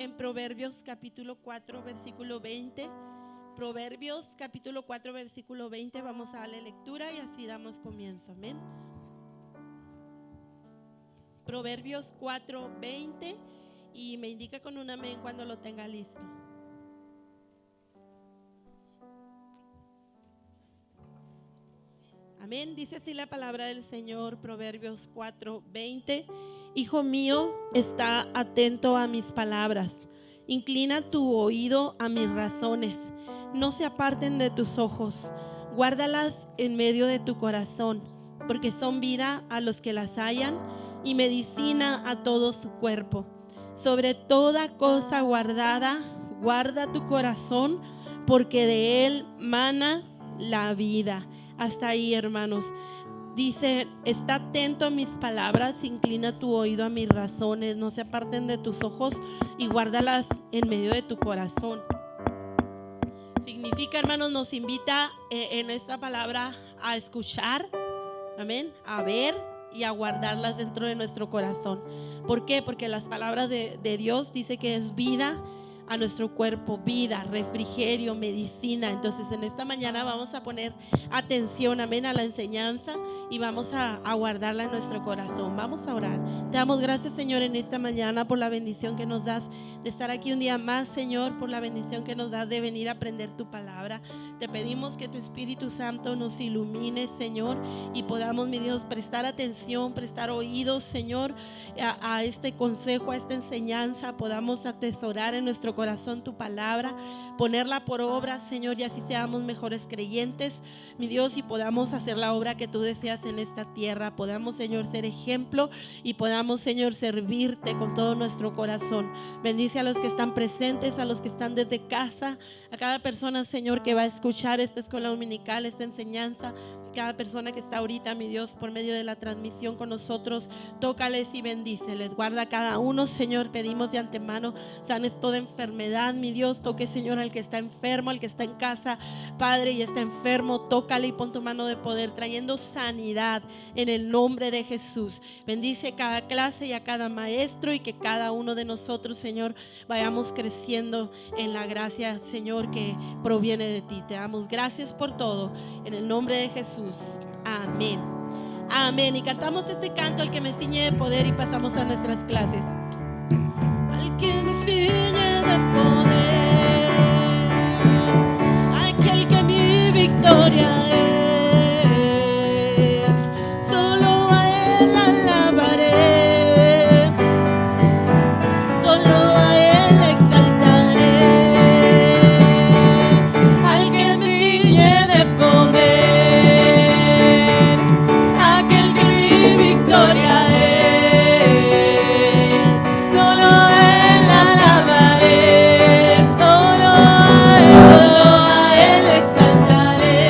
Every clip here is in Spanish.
en Proverbios capítulo 4, versículo 20. Proverbios capítulo 4, versículo 20. Vamos a darle lectura y así damos comienzo. Amén. Proverbios 4, 20. Y me indica con un amén cuando lo tenga listo. Amén. Dice así la palabra del Señor, Proverbios 4, 20. Hijo mío, está atento a mis palabras. Inclina tu oído a mis razones. No se aparten de tus ojos. Guárdalas en medio de tu corazón, porque son vida a los que las hallan y medicina a todo su cuerpo. Sobre toda cosa guardada, guarda tu corazón, porque de él mana la vida. Hasta ahí, hermanos. Dice, está atento a mis palabras, inclina tu oído a mis razones, no se aparten de tus ojos y guárdalas en medio de tu corazón. Significa, hermanos, nos invita en esta palabra a escuchar, amén, a ver y a guardarlas dentro de nuestro corazón. ¿Por qué? Porque las palabras de Dios dice que es vida a nuestro cuerpo, vida, refrigerio, medicina. Entonces en esta mañana vamos a poner atención, amén, a la enseñanza y vamos a guardarla en nuestro corazón. Vamos a orar. Te damos gracias, Señor, en esta mañana por la bendición que nos das de estar aquí un día más, Señor, por la bendición que nos das de venir a aprender tu palabra. Te pedimos que tu Espíritu Santo nos ilumine, Señor, y podamos, mi Dios, prestar atención, prestar oídos, Señor, a este consejo, a esta enseñanza. Podamos atesorar en nuestro corazón tu palabra, ponerla por obra, Señor, y así seamos mejores creyentes, mi Dios, y podamos hacer la obra que tú deseas en esta tierra. Podamos, Señor, ser ejemplo y podamos, Señor, servirte con todo nuestro corazón. Bendice a los que están presentes, a los que están desde casa, a cada persona, Señor, que va a escuchar esta escuela dominical, esta enseñanza. Cada persona que está ahorita, mi Dios, por medio de la transmisión con nosotros, tócales y bendíceles. Guarda a cada uno, Señor. Pedimos de antemano, sanes toda enfermedad, mi Dios. Toque, Señor, al que está enfermo, al que está en casa, Padre, y está enfermo. Tócale y pon tu mano de poder, trayendo sanidad en el nombre de Jesús. Bendice cada clase y a cada maestro, y que cada uno de nosotros, Señor, vayamos creciendo en la gracia, Señor, que proviene de ti. Te damos gracias por todo, en el nombre de Jesús. Amén. Amén. Y cantamos este canto, el que me ciñe de poder, y pasamos a nuestras clases. Al que me ciñe de poder, aquel que mi victoria es, solo a él alabaré, solo a él exaltaré. Al que me ciñe de poder, victoria es, solo a él alabaré, solo a él exaltaré.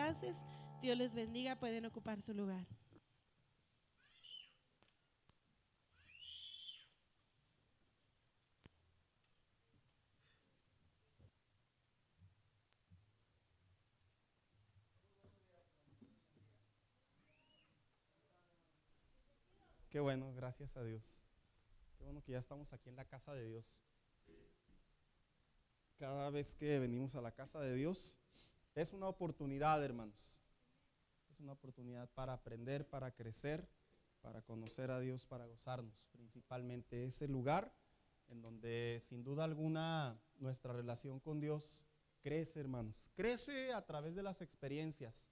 clases. Dios les bendiga, pueden ocupar su lugar. Qué bueno, gracias a Dios. Qué bueno que ya estamos aquí en la casa de Dios. Cada vez que venimos a la casa de Dios es una oportunidad, hermanos. Es una oportunidad para aprender, para crecer, para conocer a Dios, para gozarnos. Principalmente ese lugar en donde sin duda alguna nuestra relación con Dios crece, hermanos. Crece a través de las experiencias,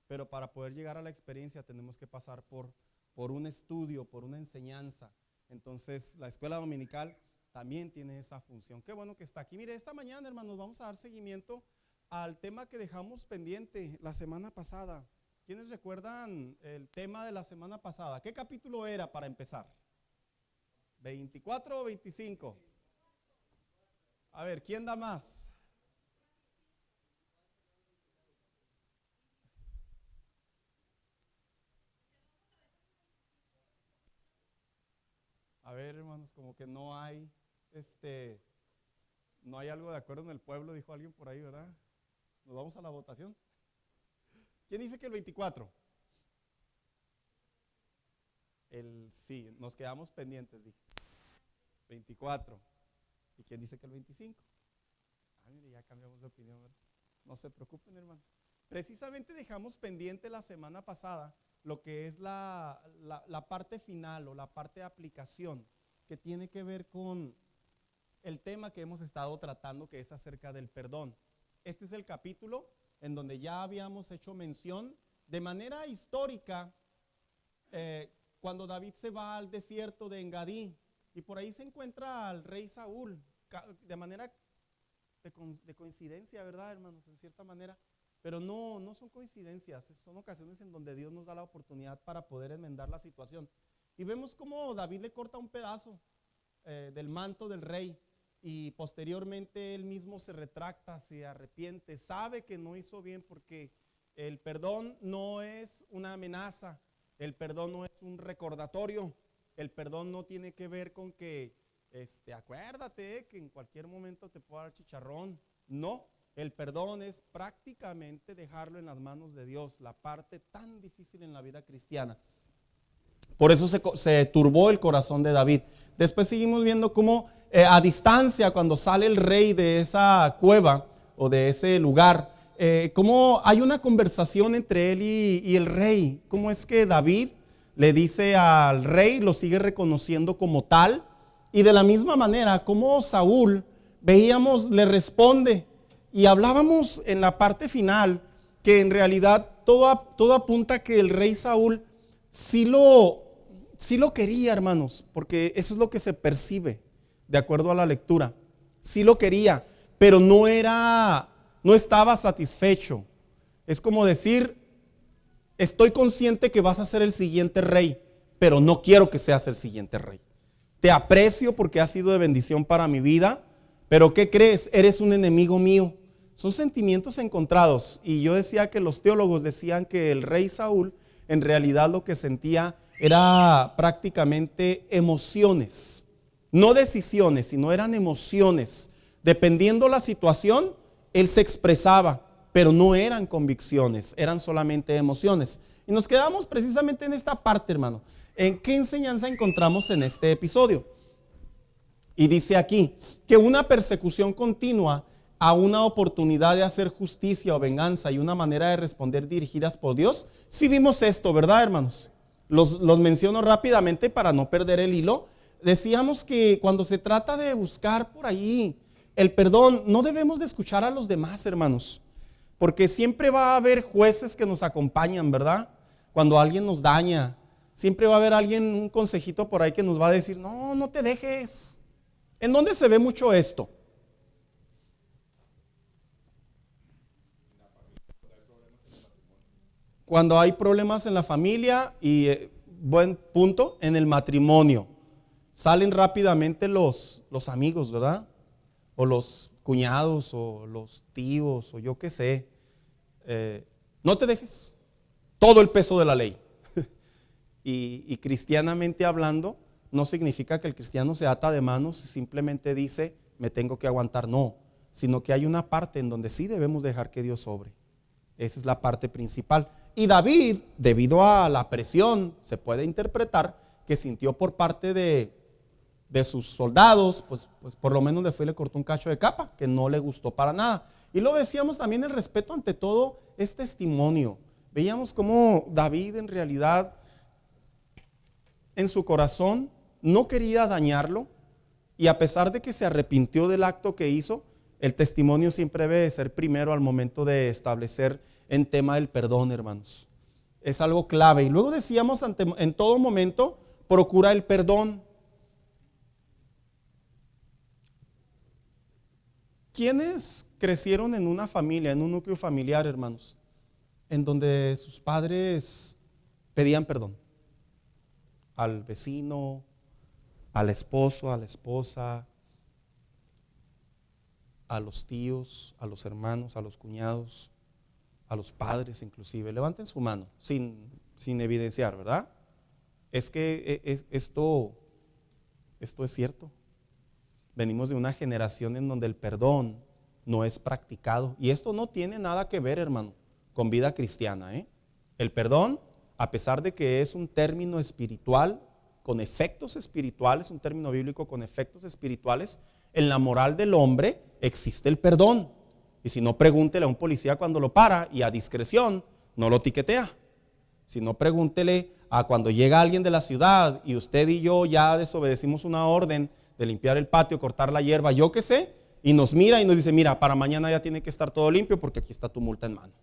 pero para poder llegar a la experiencia tenemos que pasar por un estudio, por una enseñanza. Entonces la escuela dominical también tiene esa función. Qué bueno que está aquí. Mire, esta mañana, hermanos, vamos a dar seguimiento al tema que dejamos pendiente la semana pasada. ¿Quiénes recuerdan el tema de la semana pasada? ¿Qué capítulo era para empezar? ¿24 o 25? A ver, ¿quién da más? A ver, hermanos, como que no hay, no hay algo de acuerdo en el pueblo, dijo alguien por ahí, ¿verdad? ¿Nos vamos a la votación? ¿Quién dice que el 24? Sí, nos quedamos pendientes, dije. 24. ¿Y quién dice que el 25? Ah, mire, ya cambiamos de opinión, ¿verdad? No se preocupen, hermanos. Precisamente dejamos pendiente la semana pasada lo que es la parte final o la parte de aplicación que tiene que ver con el tema que hemos estado tratando, que es acerca del perdón. Este es el capítulo en donde ya habíamos hecho mención de manera histórica cuando David se va al desierto de Engadí y por ahí se encuentra al rey Saúl de manera de coincidencia, ¿verdad, hermanos? En cierta manera. Pero no son coincidencias, son ocasiones en donde Dios nos da la oportunidad para poder enmendar la situación. Y vemos cómo David le corta un pedazo del manto del rey y posteriormente él mismo se retracta, se arrepiente, sabe que no hizo bien porque el perdón no es una amenaza, el perdón no es un recordatorio, el perdón no tiene que ver con que acuérdate que en cualquier momento te puedo dar chicharrón, no. El perdón es prácticamente dejarlo en las manos de Dios, la parte tan difícil en la vida cristiana. Por eso se turbó el corazón de David. Después seguimos viendo cómo a distancia, cuando sale el rey de esa cueva o de ese lugar, cómo hay una conversación entre él y el rey. Cómo es que David le dice al rey, lo sigue reconociendo como tal. Y de la misma manera, cómo Saúl, veíamos, le responde. Y hablábamos en la parte final que en realidad todo apunta a que el rey Saúl sí lo quería, hermanos, porque eso es lo que se percibe de acuerdo a la lectura. Sí lo quería, pero no estaba satisfecho. Es como decir, estoy consciente que vas a ser el siguiente rey, pero no quiero que seas el siguiente rey. Te aprecio porque has sido de bendición para mi vida, pero ¿qué crees? Eres un enemigo mío. Son sentimientos encontrados. Y yo decía que los teólogos decían que el rey Saúl en realidad lo que sentía era prácticamente emociones. No decisiones, sino eran emociones. Dependiendo la situación, él se expresaba, pero no eran convicciones, eran solamente emociones. Y nos quedamos precisamente en esta parte, hermano. ¿En qué enseñanza encontramos en este episodio? Y dice aquí que una persecución continua a una oportunidad de hacer justicia o venganza y una manera de responder dirigidas por Dios. Sí vimos esto, ¿verdad, hermanos? Los menciono rápidamente para no perder el hilo. Decíamos que cuando se trata de buscar por ahí el perdón, no debemos de escuchar a los demás, hermanos, porque siempre va a haber jueces que nos acompañan, ¿verdad? Cuando alguien nos daña, siempre va a haber alguien, un consejito por ahí que nos va a decir, no te dejes. ¿En dónde se ve mucho esto? Cuando hay problemas en la familia y, buen punto, en el matrimonio. Salen rápidamente los amigos, ¿verdad? O los cuñados o los tíos o yo qué sé. No te dejes. Todo el peso de la ley. Y cristianamente hablando, no significa que el cristiano se ata de manos y simplemente dice, me tengo que aguantar. No, sino que hay una parte en donde sí debemos dejar que Dios obre. Esa es la parte principal. Y David, debido a la presión, se puede interpretar que sintió por parte de sus soldados, pues por lo menos le fue y le cortó un cacho de capa, que no le gustó para nada. Y lo decíamos también, el respeto ante todo es testimonio. Veíamos cómo David en realidad, en su corazón, no quería dañarlo, y a pesar de que se arrepintió del acto que hizo, el testimonio siempre debe de ser primero al momento de establecer en tema del perdón, hermanos. Es algo clave. Y luego decíamos, en todo momento, procura el perdón. ¿Quiénes crecieron en una familia, en un núcleo familiar, hermanos, en donde sus padres pedían perdón? Al vecino, al esposo, a la esposa, a los tíos, a los hermanos, a los cuñados, a los padres inclusive. Levanten su mano, sin evidenciar, ¿verdad? Es que esto es cierto. Venimos de una generación en donde el perdón no es practicado. Y esto no tiene nada que ver, hermano, con vida cristiana, ¿eh? El perdón, a pesar de que es un término espiritual, con efectos espirituales, un término bíblico con efectos espirituales, en la moral del hombre existe el perdón. Y si no, pregúntele a un policía cuando lo para y a discreción no lo tiquetea. Si no, pregúntele a cuando llega alguien de la ciudad y usted y yo ya desobedecimos una orden de limpiar el patio, cortar la hierba, yo qué sé, y nos mira y nos dice, mira, para mañana ya tiene que estar todo limpio porque aquí está tu multa en mano.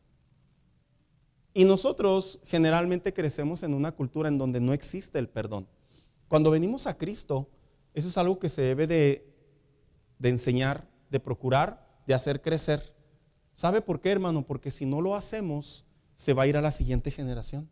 Y nosotros generalmente crecemos en una cultura en donde no existe el perdón. Cuando venimos a Cristo, eso es algo que se debe de enseñar, de procurar, de hacer crecer. ¿Sabe por qué, hermano? Porque si no lo hacemos, se va a ir a la siguiente generación.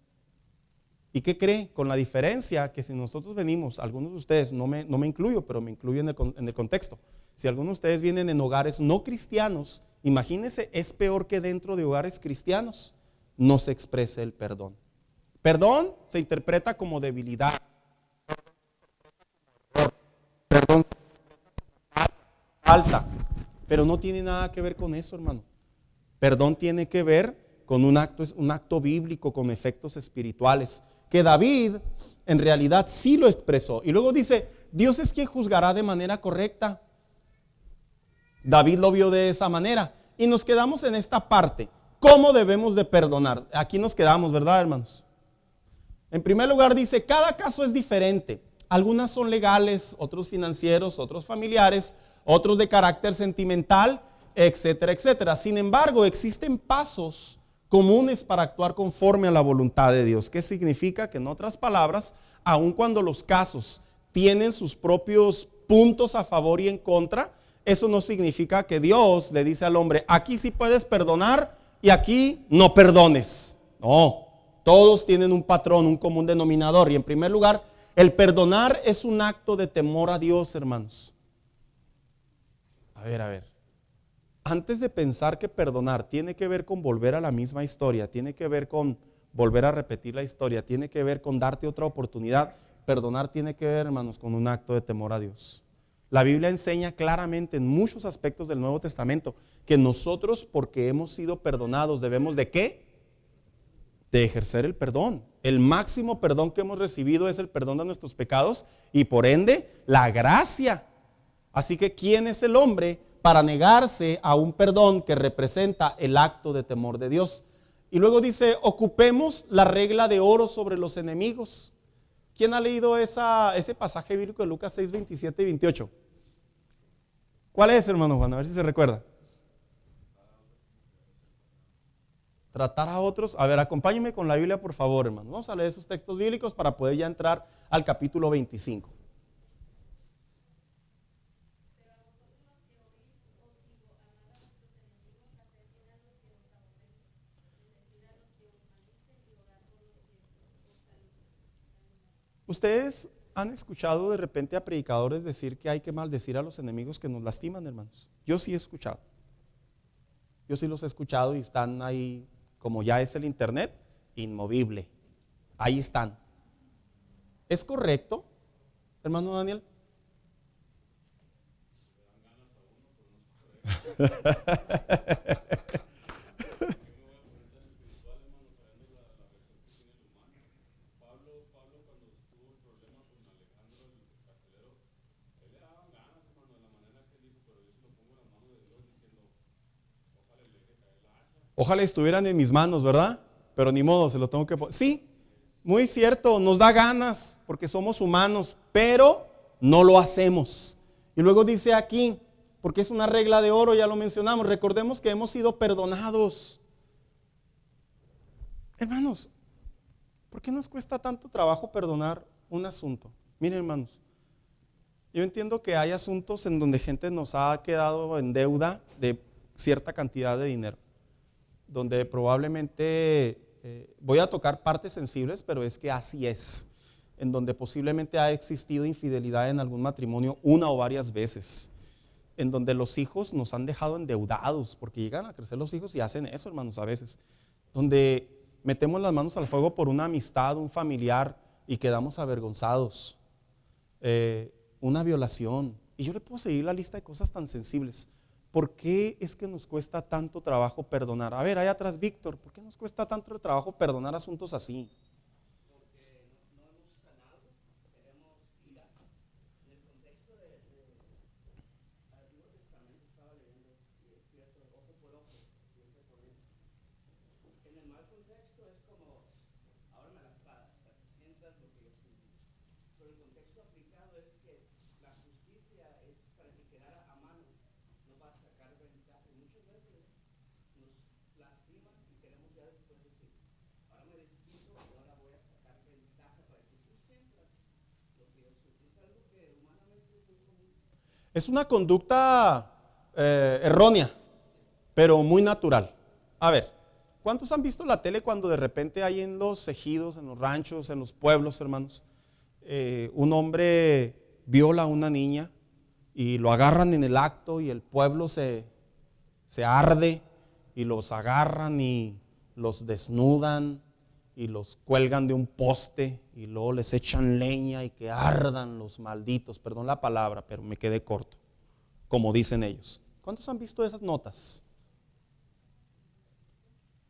¿Y qué cree? Con la diferencia que si nosotros venimos, algunos de ustedes, no me incluyo, pero me incluyo en el contexto. Si algunos de ustedes vienen en hogares no cristianos, imagínense, es peor que dentro de hogares cristianos no se exprese el perdón. Perdón se interpreta como debilidad. Perdón falta, pero no tiene nada que ver con eso, hermano. Perdón tiene que ver con un acto bíblico, con efectos espirituales, que David en realidad sí lo expresó. Y luego dice, Dios es quien juzgará de manera correcta. David lo vio de esa manera. Y nos quedamos en esta parte. ¿Cómo debemos de perdonar? Aquí nos quedamos, ¿verdad, hermanos? En primer lugar dice, cada caso es diferente. Algunas son legales, otros financieros, otros familiares, otros de carácter sentimental, etcétera, etcétera. Sin embargo, existen pasos comunes para actuar conforme a la voluntad de Dios. ¿Qué significa? Que en otras palabras, aun cuando los casos tienen sus propios puntos a favor y en contra, eso no significa que Dios le dice al hombre, aquí sí puedes perdonar y aquí no perdones. No, todos tienen un patrón, un común denominador. Y en primer lugar, el perdonar es un acto de temor a Dios, hermanos. A ver. Antes de pensar que perdonar tiene que ver con volver a la misma historia, tiene que ver con volver a repetir la historia, tiene que ver con darte otra oportunidad, perdonar tiene que ver, hermanos, con un acto de temor a Dios. La Biblia enseña claramente en muchos aspectos del Nuevo Testamento que nosotros, porque hemos sido perdonados, debemos ¿de qué? De ejercer el perdón. El máximo perdón que hemos recibido es el perdón de nuestros pecados y por ende la gracia. Así que ¿quién es el hombre para negarse a un perdón que representa el acto de temor de Dios? Y luego dice, ocupemos la regla de oro sobre los enemigos. ¿Quién ha leído ese pasaje bíblico de Lucas 6, 27 y 28? ¿Cuál es, hermano Juan? A ver si se recuerda. Tratar a otros. A ver, acompáñenme con la Biblia, por favor, hermano. Vamos a leer esos textos bíblicos para poder ya entrar al capítulo 25. ¿Ustedes han escuchado de repente a predicadores decir que hay que maldecir a los enemigos que nos lastiman, hermanos? Yo sí he escuchado. Yo sí los he escuchado y están ahí como ya es el internet, inmovible. Ahí están. ¿Es correcto, hermano Daniel? Ojalá estuvieran en mis manos, ¿verdad? Pero ni modo, se lo tengo que poner. Sí, muy cierto, nos da ganas porque somos humanos, pero no lo hacemos. Y luego dice aquí, porque es una regla de oro, ya lo mencionamos, recordemos que hemos sido perdonados. Hermanos, ¿por qué nos cuesta tanto trabajo perdonar un asunto? Miren, hermanos, yo entiendo que hay asuntos en donde gente nos ha quedado en deuda de cierta cantidad de dinero, donde probablemente, voy a tocar partes sensibles, pero es que así es, en donde posiblemente ha existido infidelidad en algún matrimonio una o varias veces, en donde los hijos nos han dejado endeudados, porque llegan a crecer los hijos y hacen eso, hermanos, a veces, donde metemos las manos al fuego por una amistad, un familiar, y quedamos avergonzados, una violación, y yo le puedo seguir la lista de cosas tan sensibles. ¿Por qué es que nos cuesta tanto trabajo perdonar? A ver, allá atrás, Víctor, ¿por qué nos cuesta tanto trabajo perdonar asuntos así? Es una conducta errónea, pero muy natural. A ver, ¿cuántos han visto la tele cuando de repente hay en los ejidos, en los ranchos, en los pueblos, hermanos, un hombre viola a una niña y lo agarran en el acto y el pueblo se arde y los agarran y los desnudan y los cuelgan de un poste y luego les echan leña y que ardan los malditos, perdón la palabra, pero me quedé corto, como dicen ellos? ¿Cuántos han visto esas notas?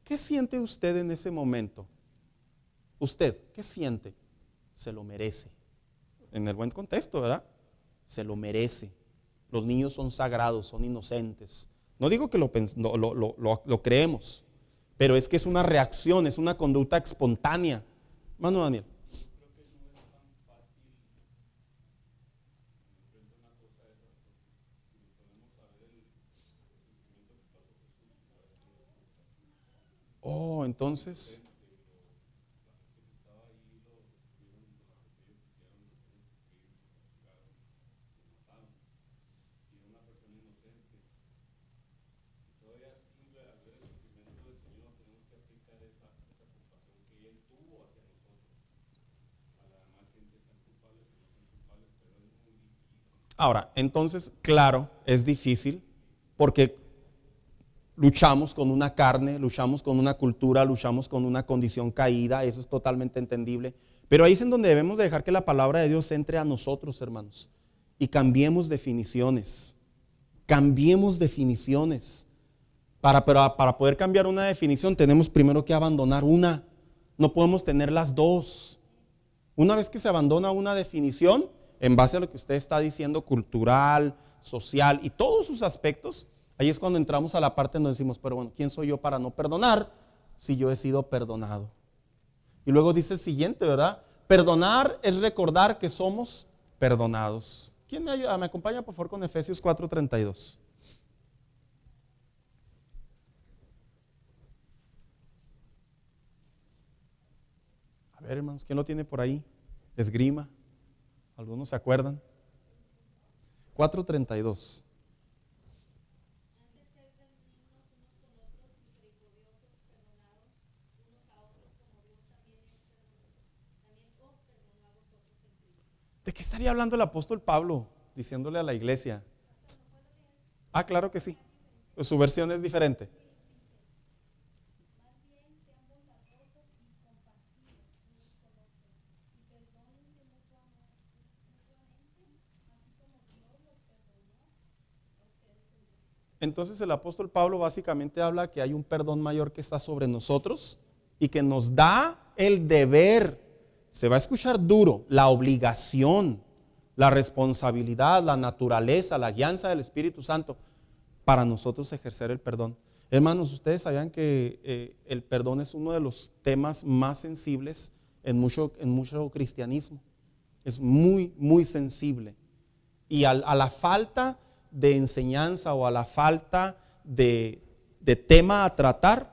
¿Qué siente usted en ese momento? ¿Usted qué siente? Se lo merece. En el buen contexto, ¿verdad? Se lo merece. Los niños son sagrados, son inocentes. No digo que lo creemos, pero es que es una reacción, es una conducta espontánea. Mano Daniel. Oh, entonces. Ahora, entonces, claro, es difícil porque luchamos con una carne, luchamos con una cultura, luchamos con una condición caída, eso es totalmente entendible. Pero ahí es en donde debemos de dejar que la palabra de Dios entre a nosotros, hermanos, y cambiemos definiciones. Cambiemos definiciones. Para poder cambiar una definición tenemos primero que abandonar una. No podemos tener las dos. Una vez que se abandona una definición, en base a lo que usted está diciendo, cultural, social y todos sus aspectos, ahí es cuando entramos a la parte donde decimos, pero bueno, ¿quién soy yo para no perdonar si yo he sido perdonado? Y luego dice el siguiente, ¿verdad? Perdonar es recordar que somos perdonados. ¿Quién me ayuda? Me acompaña por favor con Efesios 4:32. A ver, hermanos, ¿quién lo tiene por ahí? Esgrima. ¿Algunos se acuerdan? 4:32. ¿De qué estaría hablando el apóstol Pablo diciéndole a la iglesia? Ah, claro que sí. Su versión es diferente. Entonces el apóstol Pablo básicamente habla que hay un perdón mayor que está sobre nosotros y que nos da el deber, se va a escuchar duro, la obligación, la responsabilidad, la naturaleza, la guianza del Espíritu Santo para nosotros ejercer el perdón. Hermanos, ustedes sabían que el perdón es uno de los temas más sensibles en mucho cristianismo. Es muy, muy sensible. Y a la falta de enseñanza o a la falta de tema a tratar,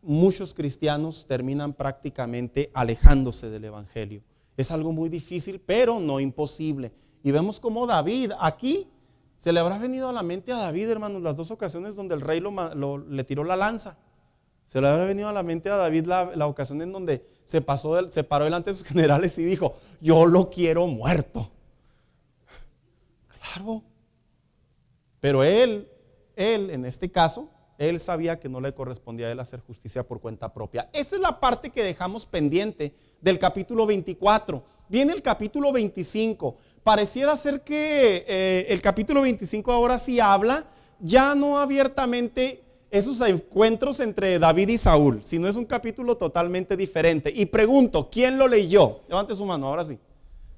muchos cristianos terminan prácticamente alejándose del evangelio. Es algo muy difícil, pero no imposible. Y vemos como David, aquí se le habrá venido a la mente a David, hermanos, las dos ocasiones donde el rey le tiró la lanza. Se le habrá venido a la mente a David la ocasión en donde se paró delante de sus generales y dijo: yo lo quiero muerto. Claro. Pero él en este caso, él sabía que no le correspondía a él hacer justicia por cuenta propia. Esta es la parte que dejamos pendiente del capítulo 24. Viene el capítulo 25. Pareciera ser que el capítulo 25 ahora sí habla, ya no abiertamente esos encuentros entre David y Saúl, sino es un capítulo totalmente diferente. Y pregunto, ¿quién lo leyó? Levante su mano, ahora sí.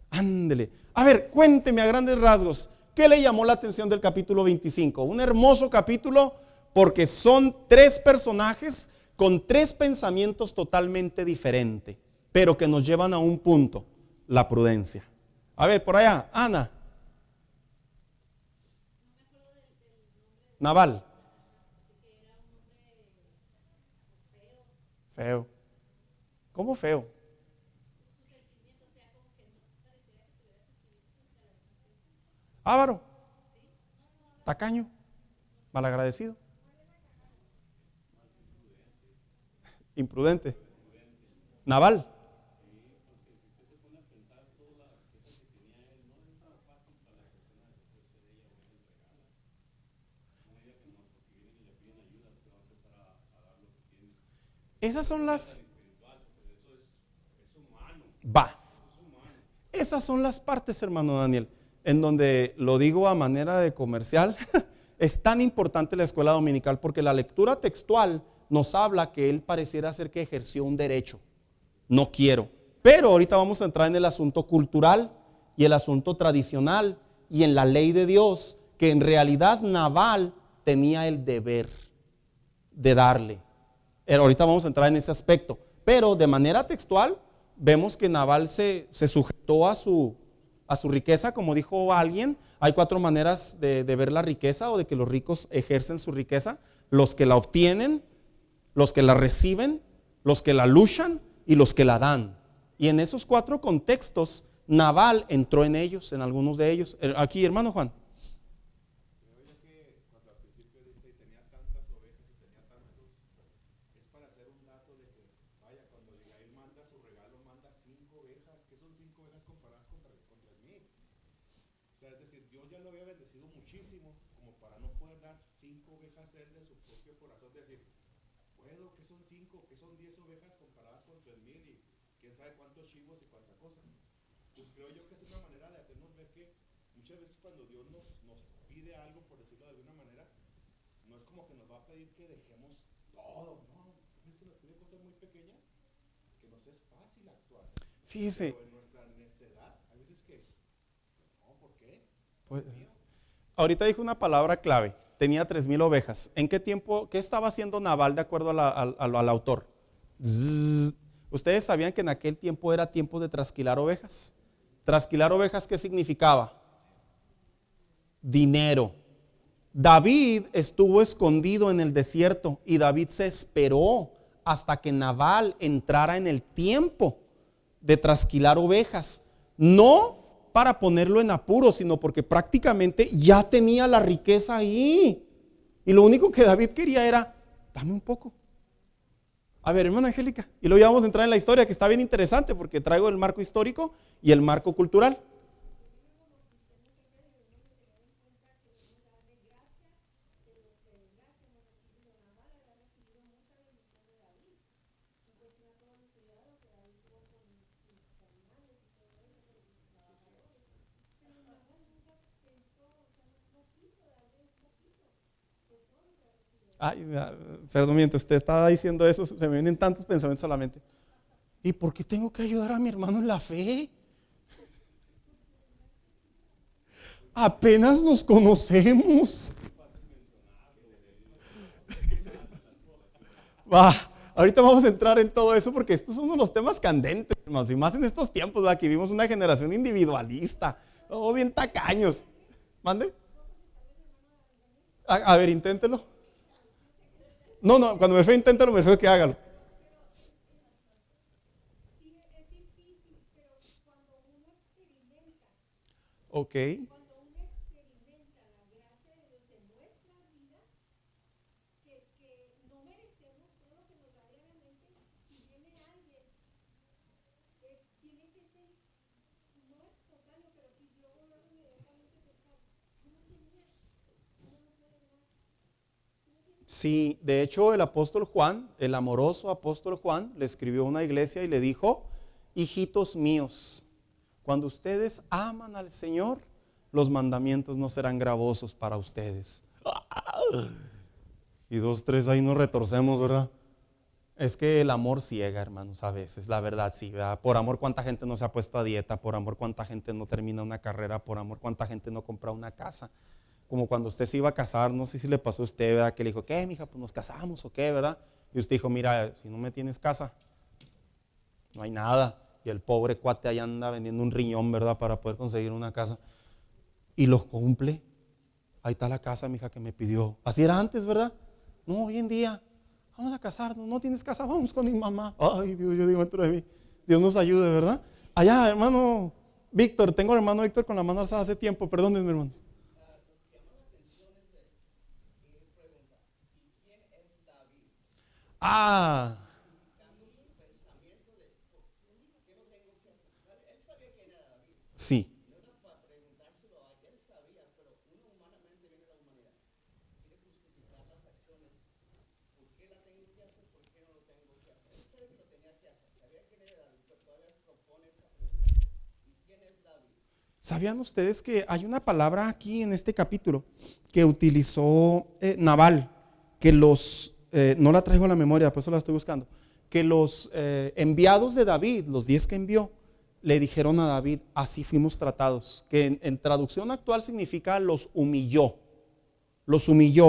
Ándele. A ver, cuénteme a grandes rasgos, ¿qué le llamó la atención del capítulo 25? Un hermoso capítulo porque son tres personajes con tres pensamientos totalmente diferentes, pero que nos llevan a un punto: la prudencia. A ver, por allá, Ana. Nabal. Feo. ¿Cómo feo? Avaro. Tacaño. Malagradecido. Imprudente. Nabal. Esas son las... Va. Esas son las partes, hermano Daniel, en donde, lo digo a manera de comercial, es tan importante la escuela dominical porque la lectura textual nos habla que él pareciera ser que ejerció un derecho. No quiero. Pero ahorita vamos a entrar en el asunto cultural y el asunto tradicional y en la ley de Dios, que en realidad Nabal tenía el deber de darle. Ahorita vamos a entrar en ese aspecto. Pero de manera textual vemos que Nabal se sujetó a su riqueza, como dijo alguien. Hay cuatro maneras de ver la riqueza o de que los ricos ejercen su riqueza: los que la obtienen, los que la reciben, los que la luchan y los que la dan. Y en esos cuatro contextos Nabal entró en ellos, en algunos de ellos. Aquí, hermano Juan. Fíjese. Pues, ahorita dijo una palabra clave: tenía 3,000 ovejas. ¿En qué tiempo, qué estaba haciendo Nabal de acuerdo al autor? Ustedes sabían que en aquel tiempo era tiempo de trasquilar ovejas. Trasquilar ovejas, ¿qué significaba? Dinero. David estuvo escondido en el desierto y David se esperó hasta que Nabal entrara en el tiempo de trasquilar ovejas, no para ponerlo en apuro, sino porque prácticamente ya tenía la riqueza ahí y lo único que David quería era: dame un poco. A ver, hermana Angélica, y luego ya vamos a entrar en la historia, que está bien interesante porque traigo el marco histórico y el marco cultural. Ay, perdón, mientras usted estaba diciendo eso, se me vienen tantos pensamientos solamente. ¿Y por qué tengo que ayudar a mi hermano en la fe? Apenas nos conocemos. Ahorita vamos a entrar en todo eso porque estos son uno de los temas candentes, hermanos, y más en estos tiempos, ¿verdad? Que vivimos una generación individualista, bien tacaños. ¿Mande? A ver, inténtelo. No, cuando me refiero a inténtalo, me refiero a que hágalo. Ok. Sí, de hecho el apóstol Juan, el amoroso apóstol Juan, le escribió a una iglesia y le dijo: hijitos míos, cuando ustedes aman al Señor, los mandamientos no serán gravosos para ustedes. Y 2, 3 ahí nos retorcemos, ¿verdad? Es que el amor ciega, hermanos, a veces, la verdad sí, ¿verdad? Por amor cuánta gente no se ha puesto a dieta, por amor cuánta gente no termina una carrera, por amor cuánta gente no compra una casa. Como cuando usted se iba a casar, no sé si le pasó a usted, ¿verdad? Que le dijo, ¿qué, mija? Pues nos casamos o qué, ¿verdad? Y usted dijo, mira, si no me tienes casa, no hay nada. Y el pobre cuate ahí anda vendiendo un riñón, ¿verdad? Para poder conseguir una casa. Y lo cumple. Ahí está la casa, mija, que me pidió. Así era antes, ¿verdad? No, hoy en día, vamos a casarnos. No tienes casa, vamos con mi mamá. Ay, Dios, yo digo dentro de mí, Dios nos ayude, ¿verdad? Allá, hermano Víctor, tengo al hermano Víctor con la mano alzada hace tiempo. Perdónenme, hermanos. Sí. ¿Sabían ustedes que hay una palabra aquí en este capítulo que utilizó Nabal, que no la traigo a la memoria, por eso la estoy buscando, que los enviados de David, los 10 que envió, le dijeron a David, así fuimos tratados, que en traducción actual significa los humilló,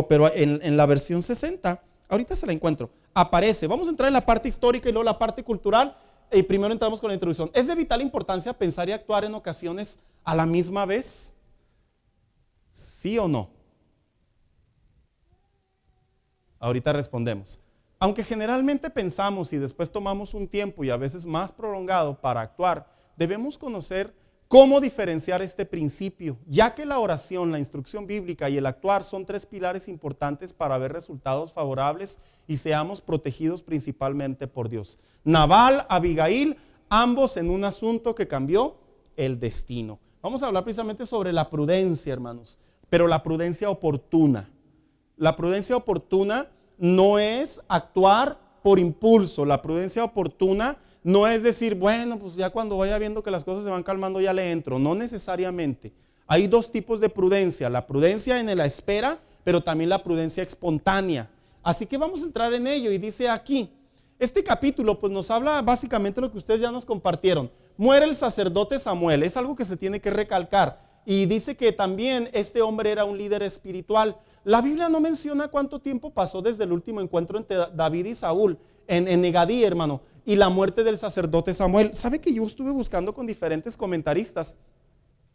pero en la versión 60, ahorita se la encuentro, aparece, vamos a entrar en la parte histórica y luego la parte cultural, y primero entramos con la introducción. ¿Es de vital importancia pensar y actuar en ocasiones a la misma vez? ¿Sí o no? Ahorita respondemos. Aunque generalmente pensamos y después tomamos un tiempo y a veces más prolongado para actuar, debemos conocer cómo diferenciar este principio, ya que la oración, la instrucción bíblica y el actuar son 3 pilares importantes para ver resultados favorables y seamos protegidos principalmente por Dios. Nabal, Abigail, ambos en un asunto que cambió el destino. Vamos a hablar precisamente sobre la prudencia, hermanos, pero la prudencia oportuna. La prudencia oportuna no es actuar por impulso, la prudencia oportuna no es decir, bueno, pues ya cuando vaya viendo que las cosas se van calmando ya le entro. No necesariamente. Hay 2 tipos de prudencia. La prudencia en la espera, pero también la prudencia espontánea. Así que vamos a entrar en ello y dice aquí, este capítulo pues nos habla básicamente lo que ustedes ya nos compartieron. Muere el sacerdote Samuel, es algo que se tiene que recalcar. Y dice que también este hombre era un líder espiritual. La Biblia no menciona cuánto tiempo pasó desde el último encuentro entre David y Saúl en Engadí, hermano, y la muerte del sacerdote Samuel. ¿Sabe que yo estuve buscando con diferentes comentaristas?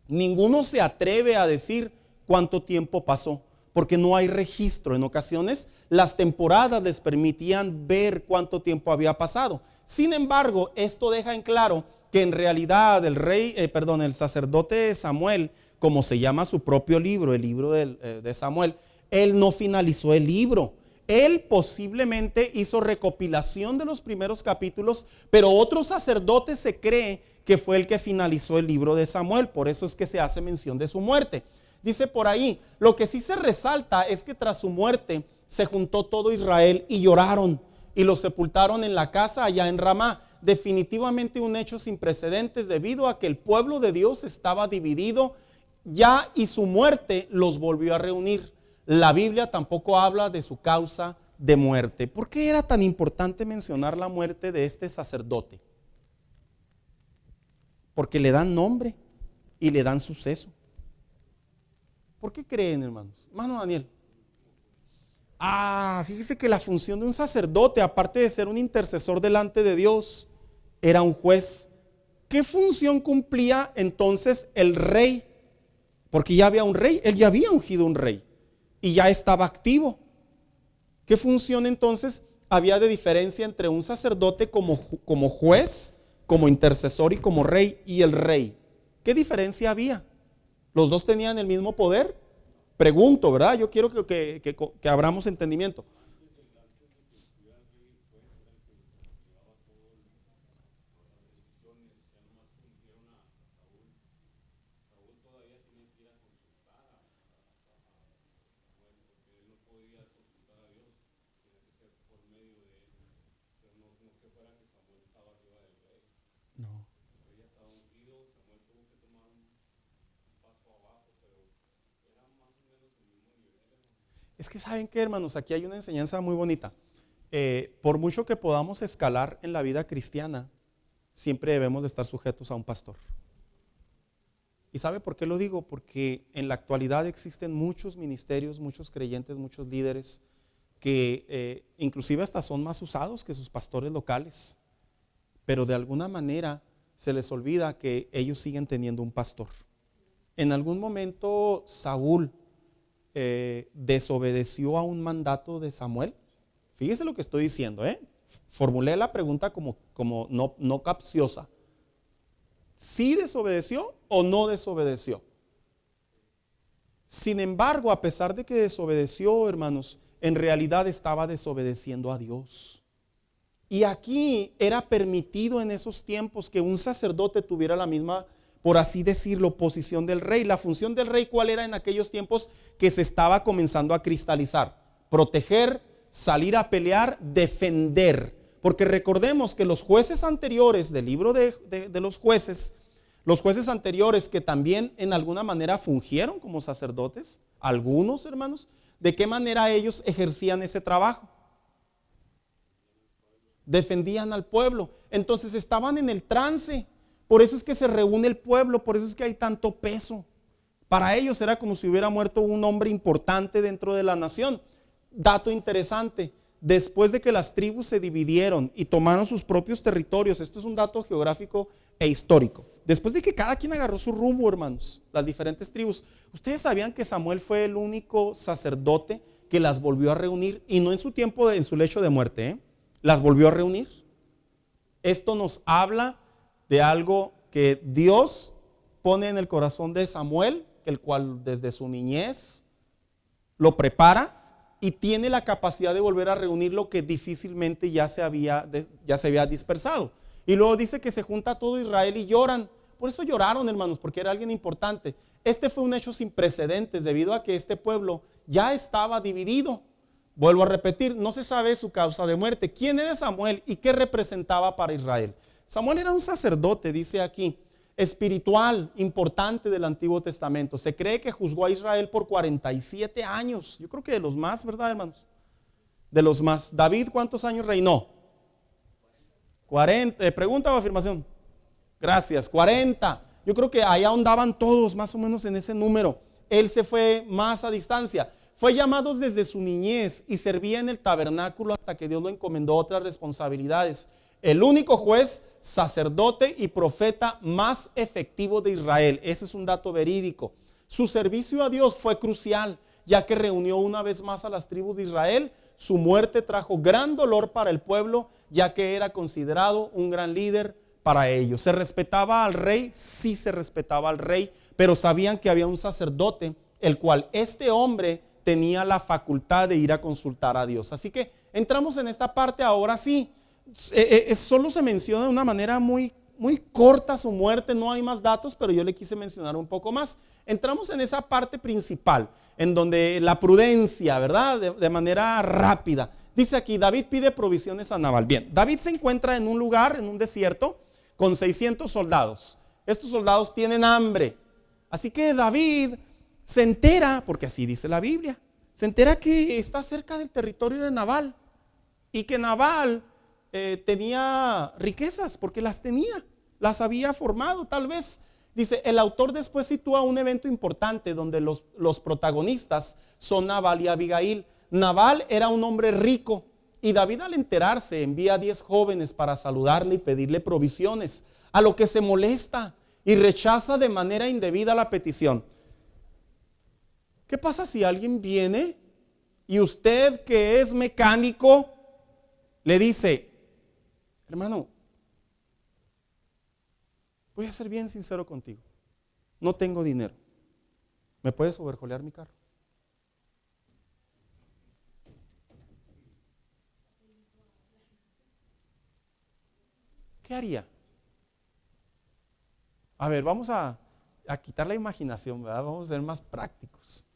Ninguno se atreve a decir cuánto tiempo pasó, porque no hay registro. En ocasiones las temporadas les permitían ver cuánto tiempo había pasado. Sin embargo, esto deja en claro que en realidad el sacerdote Samuel, como se llama su propio libro, el libro de Samuel, él no finalizó el libro. Él posiblemente hizo recopilación de los primeros capítulos, pero otro sacerdote se cree que fue el que finalizó el libro de Samuel. Por eso es que se hace mención de su muerte. Dice por ahí, lo que sí se resalta es que tras su muerte se juntó todo Israel y lloraron y lo sepultaron en la casa allá en Ramá. Definitivamente un hecho sin precedentes debido a que el pueblo de Dios estaba dividido ya y su muerte los volvió a reunir. la Biblia tampoco habla de su causa de muerte. ¿Por qué era tan importante mencionar la muerte de este sacerdote? Porque le dan nombre y le dan suceso. ¿Por qué creen, hermanos? Hermano Daniel. Fíjese que la función de un sacerdote, aparte de ser un intercesor delante de Dios, era un juez. ¿Qué función cumplía entonces el rey? Porque ya había un rey, él ya había ungido un rey y ya estaba activo. ¿Qué función entonces había de diferencia entre un sacerdote como juez, como intercesor y como rey y el rey? ¿Qué diferencia había? ¿Los dos tenían el mismo poder? Pregunto, ¿verdad? Yo quiero que abramos entendimiento. No. Es que saben qué, hermanos, aquí hay una enseñanza muy bonita. Por mucho que podamos escalar en la vida cristiana, siempre debemos de estar sujetos a un pastor. ¿Y sabe por qué lo digo? Porque en la actualidad existen muchos ministerios, muchos creyentes, muchos líderes que inclusive hasta son más usados que sus pastores locales, pero de alguna manera se les olvida que ellos siguen teniendo un pastor. En algún momento Saúl desobedeció a un mandato de Samuel. Fíjese lo que estoy diciendo, formulé la pregunta como no capciosa. ¿Sí desobedeció o no desobedeció? Sin embargo, a pesar de que desobedeció, hermanos, en realidad estaba desobedeciendo a Dios. Y aquí era permitido en esos tiempos que un sacerdote tuviera la misma, por así decirlo, posición del rey. La función del rey, ¿cuál era en aquellos tiempos que se estaba comenzando a cristalizar? Proteger, salir a pelear, defender. Porque recordemos que los jueces anteriores del libro de los jueces anteriores que también en alguna manera fungieron como sacerdotes, algunos hermanos, ¿de qué manera ellos ejercían ese trabajo? Defendían al pueblo. Entonces estaban en el trance. Por eso es que se reúne el pueblo, por eso es que hay tanto peso. Para ellos era como si hubiera muerto un hombre importante dentro de la nación. Dato interesante, después de que las tribus se dividieron y tomaron sus propios territorios, esto es un dato geográfico e histórico, después de que cada quien agarró su rumbo, hermanos, las diferentes tribus, ¿ustedes sabían que Samuel fue el único sacerdote que las volvió a reunir? Y no en su tiempo, en su lecho de muerte, las volvió a reunir. Esto nos habla de algo que Dios pone en el corazón de Samuel, el cual desde su niñez lo prepara y tiene la capacidad de volver a reunir lo que difícilmente ya se había dispersado. Y luego dice que se junta todo Israel y lloran. Por eso lloraron, hermanos, porque era alguien importante. Este fue un hecho sin precedentes debido a que este pueblo ya estaba dividido. Vuelvo a repetir, no se sabe su causa de muerte. ¿Quién era Samuel y qué representaba para Israel? Samuel era un sacerdote, dice aquí, espiritual, importante del Antiguo Testamento. Se cree que juzgó a Israel por 47 años. Yo creo que de los más, ¿verdad, hermanos? De los más. David, ¿cuántos años reinó? 40. ¿Pregunta o afirmación? Gracias, 40. Yo creo que allá andaban todos más o menos en ese número. Él se fue más a distancia. Fue llamado desde su niñez y servía en el tabernáculo hasta que Dios lo encomendó otras responsabilidades. El único juez, sacerdote y profeta más efectivo de Israel. Ese es un dato verídico. Su servicio a Dios fue crucial, ya que reunió una vez más a las tribus de Israel. Su muerte trajo gran dolor para el pueblo, ya que era considerado un gran líder para ellos. ¿Se respetaba al rey? Sí se respetaba al rey, pero sabían que había un sacerdote, el cual este hombre tenía la facultad de ir a consultar a Dios. Así que entramos en esta parte ahora sí. Solo se menciona de una manera muy corta su muerte, no hay más datos, pero yo le quise mencionar un poco más. Entramos en esa parte principal, en donde la prudencia, ¿verdad? De manera rápida. Dice aquí, David pide provisiones a Nabal. Bien, David se encuentra en un lugar, en un desierto, con 600 soldados. Estos soldados tienen hambre. Así que David se entera, porque así dice la Biblia, se entera que está cerca del territorio de Nabal y que Nabal tenía riquezas, porque las tenía, las había formado tal vez. Dice, el autor después sitúa un evento importante donde los protagonistas son Nabal y Abigail. Nabal era un hombre rico y David, al enterarse, envía a 10 jóvenes para saludarle y pedirle provisiones, a lo que se molesta y rechaza de manera indebida la petición. ¿Qué pasa si alguien viene y usted, que es mecánico, le dice, hermano, voy a ser bien sincero contigo, no tengo dinero, ¿me puedes overjolear mi carro? ¿Qué haría? A ver, vamos a quitar la imaginación, ¿verdad? Vamos a ser más prácticos.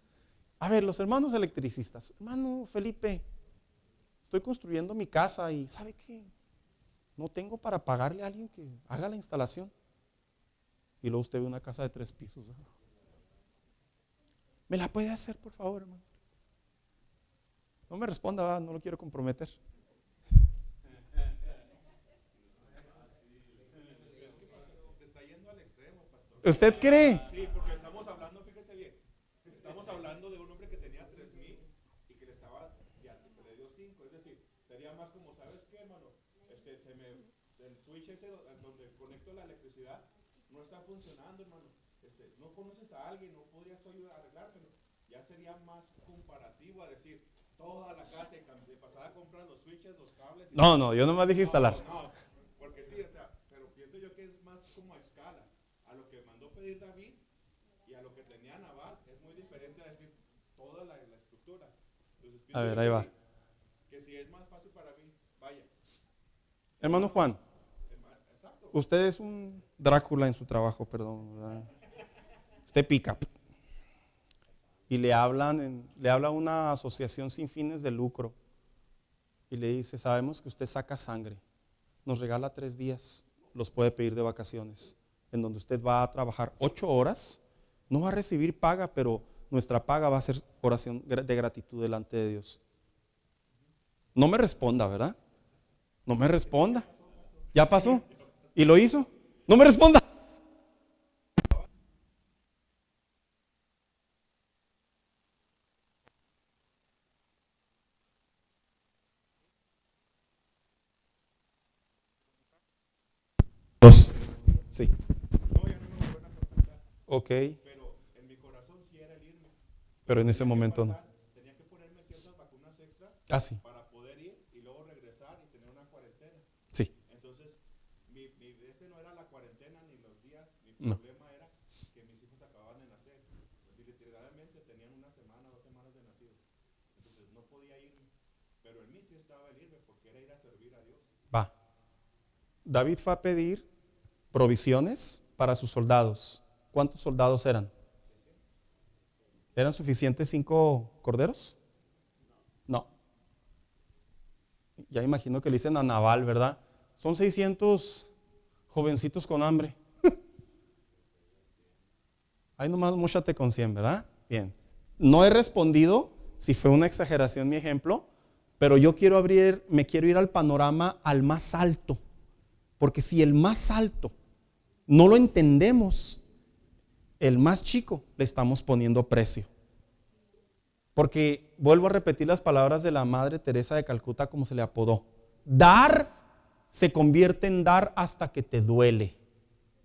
A ver, los hermanos electricistas, hermano Felipe, estoy construyendo mi casa y ¿sabe qué? No tengo para pagarle a alguien que haga la instalación. Y luego usted ve una casa de 3 pisos. ¿Me la puede hacer, por favor, hermano? No me responda, ¿verdad? No lo quiero comprometer. Se está yendo al extremo, pastor. ¿Usted cree? Sí, porque estamos hablando, fíjese bien, estamos hablando de un hombre que tenía 3,000 y que le dio 5. Es decir, sería más como, ¿sabes qué, hermano? El switch ese donde conecto la electricidad no está funcionando, hermano. No conoces a alguien, no podrías tú ayudar a arreglármelo. Ya sería más comparativo a decir toda la casa y pasaba a comprar los switches, los cables. No, yo nomás dije instalar. No, porque sí, pero pienso yo que es más como a escala. A lo que mandó pedir David y a lo que tenía Nabal es muy diferente a decir toda la estructura. Entonces, a ver, ahí va. Que si es más fácil para mí, vaya. Hermano Juan, Exacto. usted es un Drácula en su trabajo, perdón, ¿verdad? Usted pica. Y le habla a una asociación sin fines de lucro y le dice, sabemos que usted saca sangre, nos regala 3 días, los puede pedir de vacaciones, en donde usted va a trabajar 8 horas, no va a recibir paga, pero nuestra paga va a ser oración de gratitud delante de Dios. No me responda, ¿verdad? No me responda. ¿Ya pasó? ¿Y lo hizo? No me responda. Sí. No, ya no me vuelven a contactar. Ok. Pero en mi corazón sí era el irme. Pero en ese momento no. Tenía que ponerme ciertas vacunas extras Sí. para poder ir y luego regresar y tener una cuarentena. Sí. Entonces, ese no era la cuarentena ni los días. Mi No. problema era que mis hijos acababan de nacer. Y literalmente tenían 1 semana, 2 semanas de nacidos. Entonces no podía irme. Pero en mí sí estaba el irme porque era ir a servir a Dios. Va. David fue a pedir provisiones para sus soldados. ¿Cuántos soldados eran? ¿Eran suficientes 5 corderos? No. Ya imagino que le dicen a Nabal, ¿verdad? Son 600 jovencitos con hambre. Ahí nomás móchate con 100, ¿verdad? Bien. No he respondido si fue una exageración mi ejemplo, pero yo me quiero ir al panorama al más alto. Porque si el más alto no lo entendemos, el más chico le estamos poniendo precio. Porque vuelvo a repetir las palabras de la Madre Teresa de Calcuta, como se le apodó. Dar se convierte en dar hasta que te duele.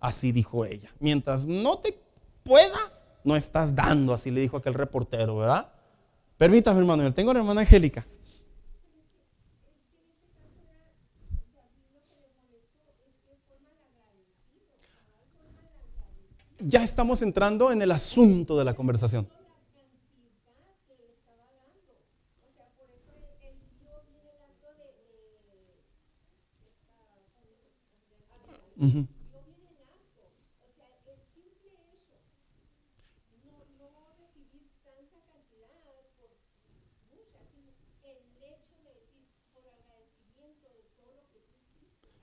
Así dijo ella. Mientras no te pueda, no estás dando. Así le dijo aquel reportero, ¿verdad? Permítame, hermano, yo tengo a la hermana Angélica. Ya estamos entrando en el asunto de la conversación. Uh-huh.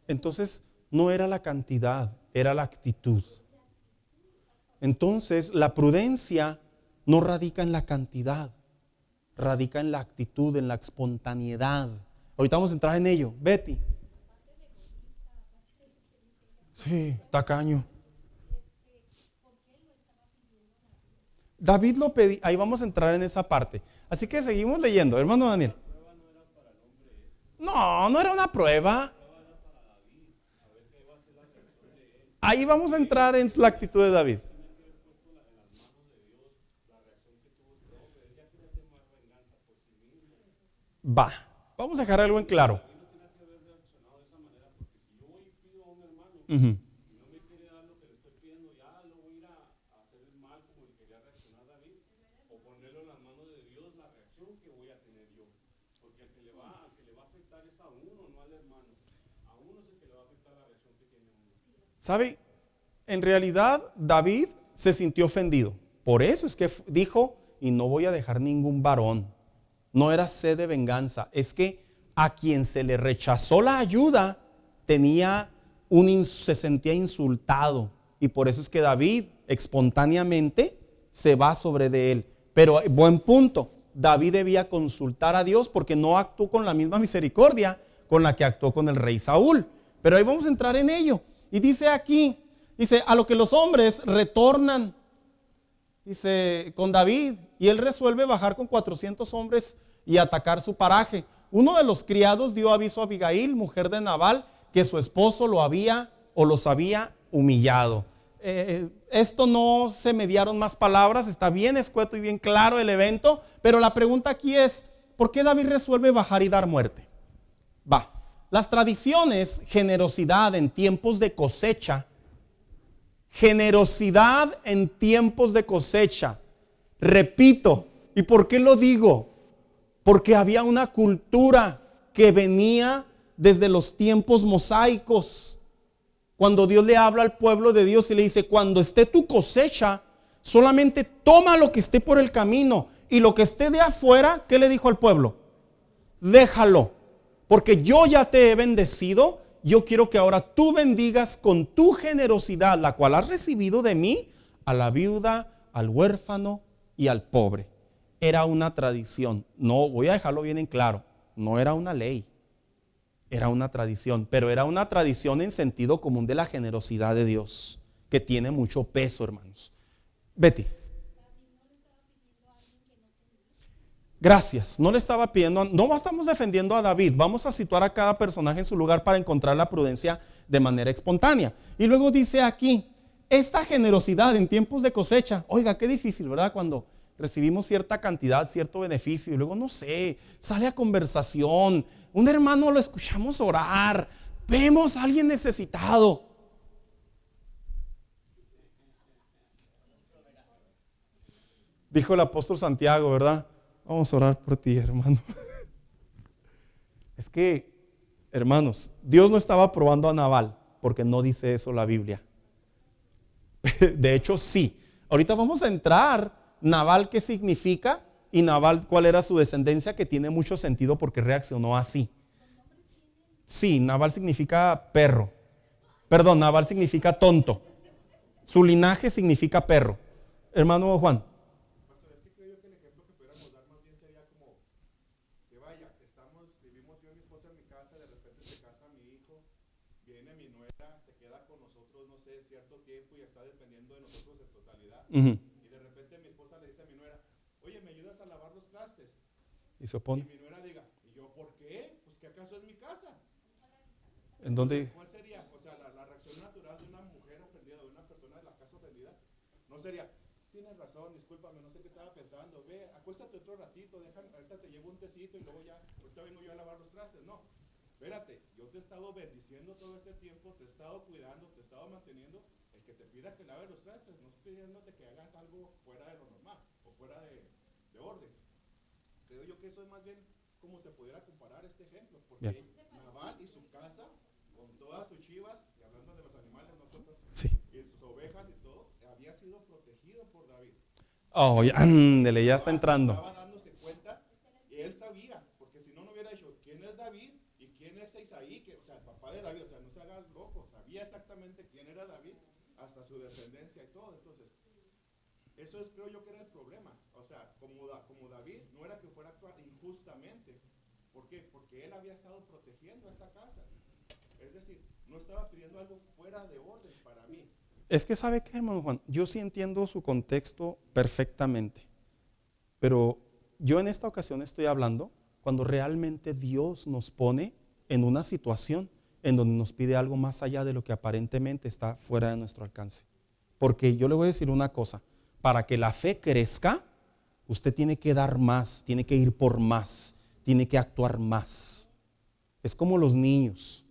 Entonces, no era la cantidad, era la actitud. Entonces, la prudencia no radica en la cantidad, radica en la actitud, en la espontaneidad. Ahorita vamos a entrar en ello. Betty. Sí, tacaño. David lo pedía, ahí vamos a entrar en esa parte. Así que seguimos leyendo, hermano Daniel. No, no era una prueba. Ahí vamos a entrar en la actitud de David. Va, vamos a dejar algo en claro. Uh-huh. ¿Sabe? En realidad David se sintió ofendido. Por eso es que dijo, y no voy a dejar ningún varón. No era sed de venganza. Es que a quien se le rechazó la ayuda se sentía insultado. Y por eso es que David espontáneamente se va sobre de él. Pero buen punto, David debía consultar a Dios porque no actuó con la misma misericordia con la que actuó con el rey Saúl. Pero ahí vamos a entrar en ello. Y dice aquí, a lo que los hombres retornan, dice, con David, y él resuelve bajar con 400 hombres y atacar su paraje. Uno de los criados dio aviso a Abigail, mujer de Nabal, que su esposo los había humillado. Esto no se mediaron más palabras, está bien escueto y bien claro el evento, pero la pregunta aquí es, ¿por qué David resuelve bajar y dar muerte? Las tradiciones, generosidad en tiempos de cosecha, repito, ¿y por qué lo digo? Porque había una cultura que venía desde los tiempos mosaicos. Cuando Dios le habla al pueblo de Dios y le dice, cuando esté tu cosecha, solamente toma lo que esté por el camino y lo que esté de afuera, ¿qué le dijo al pueblo? Déjalo, porque yo ya te he bendecido. Yo quiero que ahora tú bendigas con tu generosidad, la cual has recibido de mí, a la viuda, al huérfano y al pobre. Era una tradición. No, voy a dejarlo bien en claro. No era una ley. Era una tradición. Pero era una tradición en sentido común de la generosidad de Dios, que tiene mucho peso, hermanos. Betty. Gracias. No le estaba pidiendo, no estamos defendiendo a David. Vamos a situar a cada personaje en su lugar para encontrar la prudencia de manera espontánea. Y luego dice aquí, esta generosidad en tiempos de cosecha. Oiga, qué difícil, ¿verdad? Cuando recibimos cierta cantidad, cierto beneficio y luego, no sé, sale a conversación. Un hermano lo escuchamos orar. Vemos a alguien necesitado. Dijo el apóstol Santiago, ¿verdad? Vamos a orar por ti, hermano. Es que, hermanos, Dios no estaba probando a Nabal, porque no dice eso la Biblia. De hecho, sí. Ahorita vamos a entrar, Nabal, ¿qué significa? Y Nabal, ¿cuál era su descendencia? Que tiene mucho sentido porque reaccionó así. Sí, Nabal significa perro. Perdón, Nabal significa tonto. Su linaje significa perro. Hermano Juan. Uh-huh. Y de repente mi esposa le dice a mi nuera, oye, ¿me ayudas a lavar los trastes? Y se opone. Y mi nuera diga, ¿y yo por qué? Pues que acaso es mi casa. ¿En dónde? Entonces, ¿cuál sería? O sea, la reacción natural de una mujer ofendida, de una persona de la casa ofendida, no sería, tienes razón, discúlpame, no sé qué estaba pensando, ve, acuéstate otro ratito, déjame, ahorita te llevo un tecito y luego ya, ahorita vengo yo a lavar los trastes. No, espérate, yo te he estado bendiciendo todo este tiempo, te he estado cuidando, te he estado manteniendo. El que te pida que laves los trastes no es pidiéndote que hagas algo fuera de lo normal o fuera de orden. Creo yo que eso es más bien como se pudiera comparar este ejemplo, porque bien. Nabal y su casa, con todas sus chivas, y hablando de los animales, no sí. Y sus ovejas y todo, había sido protegido por David. Oh, ándele, ya está entrando. Estaba dándose cuenta y él sabía, porque si no, no hubiera dicho quién es David y quién es Isaí, o sea, el papá de David, o sea, no se haga loco, sabía exactamente quién era David, hasta su descendencia y todo. Entonces, eso es, creo yo, que era el problema. O sea, como David, no era que fuera a actuar injustamente. ¿Por qué? Porque él había estado protegiendo a esta casa. Es decir, no estaba pidiendo algo fuera de orden para mí. Es que ¿sabe qué, hermano Juan? Yo sí entiendo su contexto perfectamente, pero yo en esta ocasión estoy hablando cuando realmente Dios nos pone en una situación en donde nos pide algo más allá de lo que aparentemente está fuera de nuestro alcance. Porque yo le voy a decir una cosa, para que la fe crezca, usted tiene que dar más, tiene que ir por más, tiene que actuar más. Es como los niños.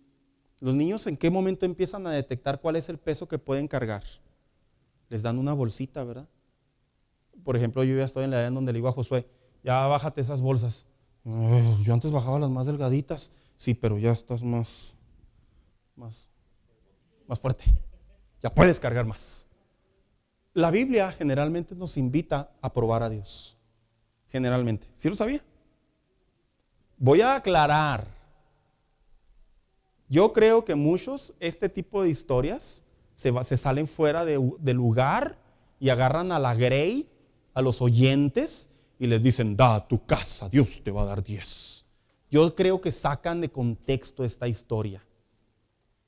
Los niños, ¿en qué momento empiezan a detectar cuál es el peso que pueden cargar? Les dan una bolsita, ¿verdad? Por ejemplo, yo ya estoy en la edad en donde le digo a Josué, ya bájate esas bolsas. Yo antes bajaba las más delgaditas. Sí, pero ya estás más fuerte. Ya puedes cargar más. La Biblia generalmente nos invita a probar a Dios. Generalmente. ¿Sí lo sabía? Voy a aclarar. Yo creo que muchos, este tipo de historias, se salen fuera de lugar y agarran a la grey, a los oyentes, y les dicen, da a tu casa, Dios te va a dar 10. Yo creo que sacan de contexto esta historia.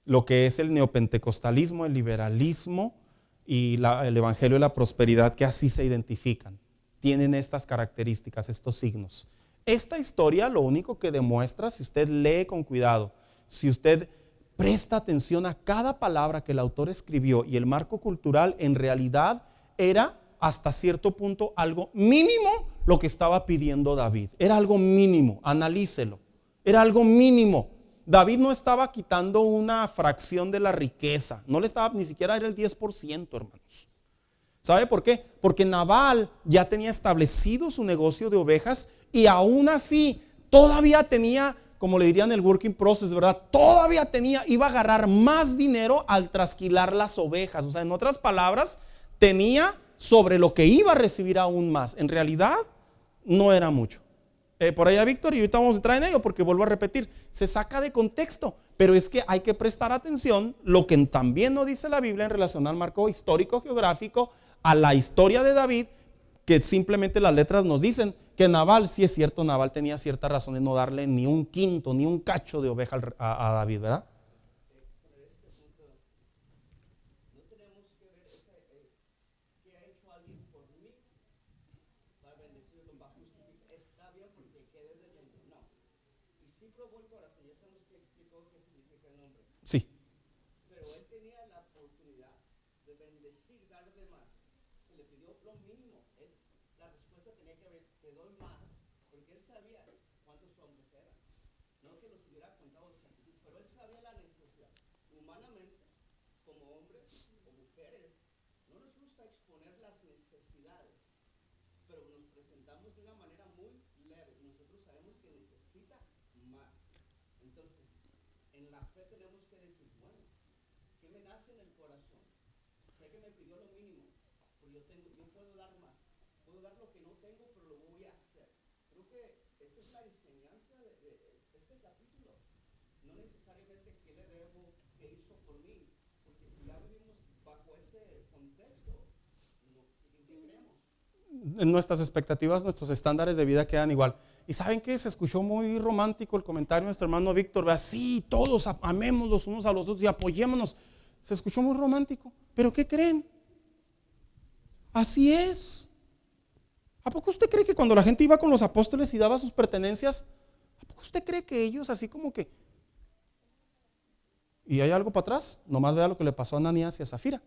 Lo que es el neopentecostalismo, el liberalismo y el evangelio de la prosperidad, que así se identifican. Tienen estas características, estos signos. Esta historia lo único que demuestra, si usted lee con cuidado, si usted presta atención a cada palabra que el autor escribió y el marco cultural, en realidad era hasta cierto punto algo mínimo lo que estaba pidiendo David. Era algo mínimo, analícelo. Era algo mínimo. David no estaba quitando una fracción de la riqueza, no le estaba, ni siquiera era el 10%, hermanos. ¿Sabe por qué? Porque Nabal ya tenía establecido su negocio de ovejas y aún así todavía tenía, como le dirían, el working process, ¿verdad? Todavía iba a agarrar más dinero al trasquilar las ovejas. O sea, en otras palabras, tenía sobre lo que iba a recibir aún más. En realidad, no era mucho. Por allá, Víctor, y ahorita vamos a entrar en ello porque vuelvo a repetir, se saca de contexto, pero es que hay que prestar atención lo que también nos dice la Biblia en relación al marco histórico geográfico, a la historia de David, que simplemente las letras nos dicen que Nabal, sí es cierto, Nabal tenía cierta razón de no darle ni un quinto, ni un cacho de oveja a David, ¿verdad? Sí. Pero él tenía la oportunidad de bendecir, dar de más. Se le pidió lo mínimo. La respuesta tenía que haber, te doy más. Porque él sabía cuántos hombres eran. No que los hubiera contado de exactitud, pero él sabía la necesidad. Humanamente, como hombres o mujeres, no nos gusta exponer las necesidades, pero nos presentamos de una manera muy leve. Nosotros sabemos que necesita más. Entonces, en la fe tenemos que decir, bueno, ¿qué me nace en el corazón? Sé que me pidió lo mínimo, pero yo puedo dar más. Puedo dar lo que no tengo, pero lo voy a hacer. Creo que esa es la enseñanza de este capítulo. No necesariamente qué le debo, qué hizo por mí, porque si ya vivimos bajo ese contexto, ¿qué creemos? Nuestras expectativas, nuestros estándares de vida quedan igual. ¿Y saben qué? Se escuchó muy romántico el comentario de nuestro hermano Víctor. Vea, sí, todos amemos los unos a los otros y apoyémonos. Se escuchó muy romántico. ¿Pero qué creen? Así es. ¿A poco usted cree que cuando la gente iba con los apóstoles y daba sus pertenencias, ¿a poco usted cree que ellos así como que... ¿Y hay algo para atrás? Nomás vea lo que le pasó a Ananías y a Zafira.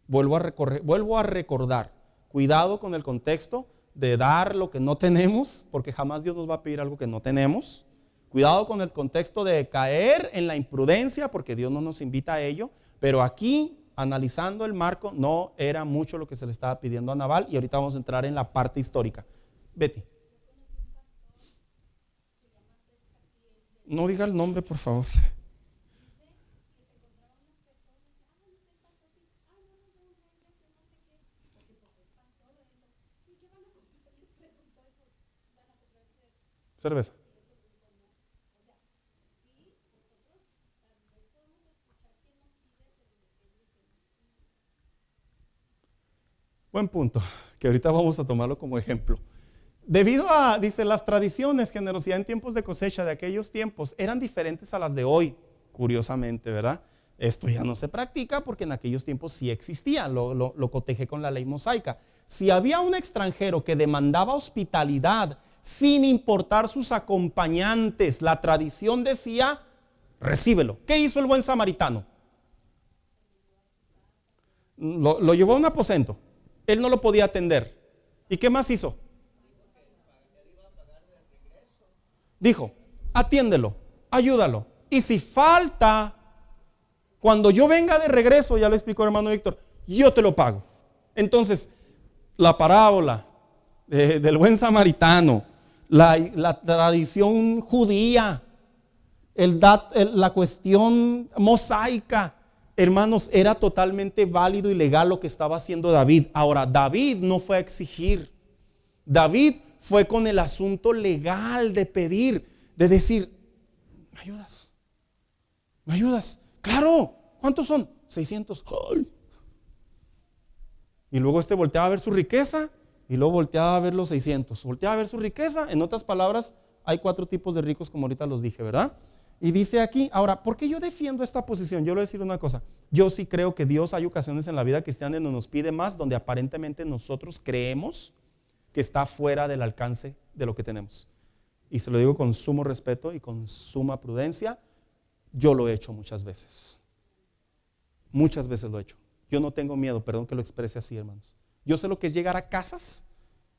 Vuelvo a recordar. Cuidado con el contexto de dar lo que no tenemos, porque jamás Dios nos va a pedir algo que no tenemos. Cuidado con el contexto de caer en la imprudencia, porque Dios no nos invita a ello. Pero aquí, analizando el marco, no era mucho lo que se le estaba pidiendo a Nabal. Y ahorita vamos a entrar en la parte histórica. Betty. No diga el nombre, por favor. Cerveza. Buen punto. que ahorita vamos a tomarlo como ejemplo. Debido a, dice, las tradiciones, generosidad en tiempos de cosecha de aquellos tiempos eran diferentes a las de hoy, curiosamente, ¿verdad? Esto ya no se practica porque en aquellos tiempos sí existía, lo cotejé con la ley mosaica. Si había un extranjero que demandaba hospitalidad sin importar sus acompañantes, la tradición decía, recíbelo. ¿Qué hizo el buen samaritano? Lo llevó a un aposento. Él no lo podía atender. ¿Y qué más hizo? Dijo, atiéndelo, ayúdalo. Y si falta, cuando yo venga de regreso, ya lo explicó el hermano Víctor, yo te lo pago. Entonces, la parábola del buen samaritano, la tradición judía, la cuestión mosaica, hermanos, era totalmente válido y legal lo que estaba haciendo David. Ahora, David no fue a exigir. David fue con el asunto legal de pedir, de decir, ¿me ayudas? ¿Me ayudas? Claro, ¿cuántos son? 600. ¡Ay! Y luego volteaba a ver su riqueza y luego volteaba a ver los 600. Volteaba a ver su riqueza. En otras palabras, hay 4 tipos de ricos como ahorita los dije, ¿verdad? Y dice aquí, ahora, ¿por qué yo defiendo esta posición? Yo le voy a decir una cosa. Yo sí creo que Dios, hay ocasiones en la vida cristiana donde nos pide más, donde aparentemente nosotros creemos que está fuera del alcance de lo que tenemos. Y se lo digo con sumo respeto y con suma prudencia. Yo lo he hecho muchas veces. Muchas veces lo he hecho. Yo no tengo miedo, perdón que lo exprese así, hermanos. Yo sé lo que es llegar a casas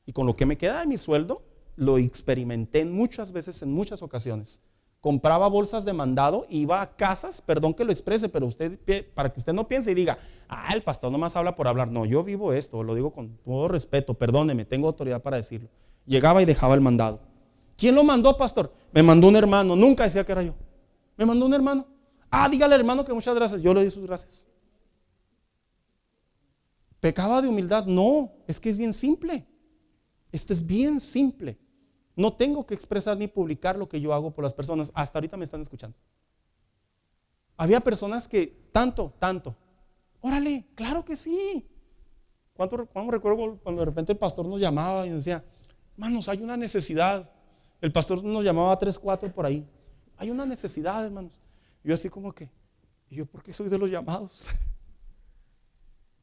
y con lo que me queda de mi sueldo, lo experimenté muchas veces, en muchas ocasiones. Compraba bolsas de mandado, iba a casas, perdón que lo exprese, pero para que usted no piense y diga, el pastor nomás habla por hablar. No, yo vivo esto, lo digo con todo respeto, perdóneme, tengo autoridad para decirlo. Llegaba y dejaba el mandado. ¿Quién lo mandó, pastor? Me mandó un hermano, nunca decía que era yo. Me mandó un hermano. Dígale al hermano que muchas gracias. Yo le di sus gracias. ¿Pecaba de humildad? No, es que es bien simple. Esto es bien simple. No tengo que expresar ni publicar lo que yo hago por las personas. Hasta ahorita me están escuchando. Había personas que tanto. Órale, claro que sí. ¿Cuánto recuerdo cuando de repente el pastor nos llamaba y nos decía, hermanos, hay una necesidad? El pastor nos llamaba 3, 4 por ahí. Hay una necesidad, hermanos. Yo así como que, ¿y yo por qué soy de los llamados?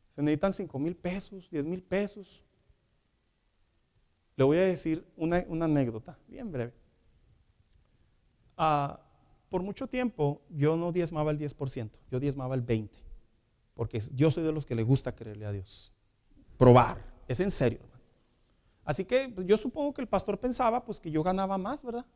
Se necesitan 5,000 pesos, 10,000 pesos. Le voy a decir una anécdota, bien breve. Por mucho tiempo yo no diezmaba el 10%, yo diezmaba el 20%, porque yo soy de los que le gusta creerle a Dios. Probar, es en serio, hermano. Así que yo supongo que el pastor pensaba pues que yo ganaba más, ¿verdad?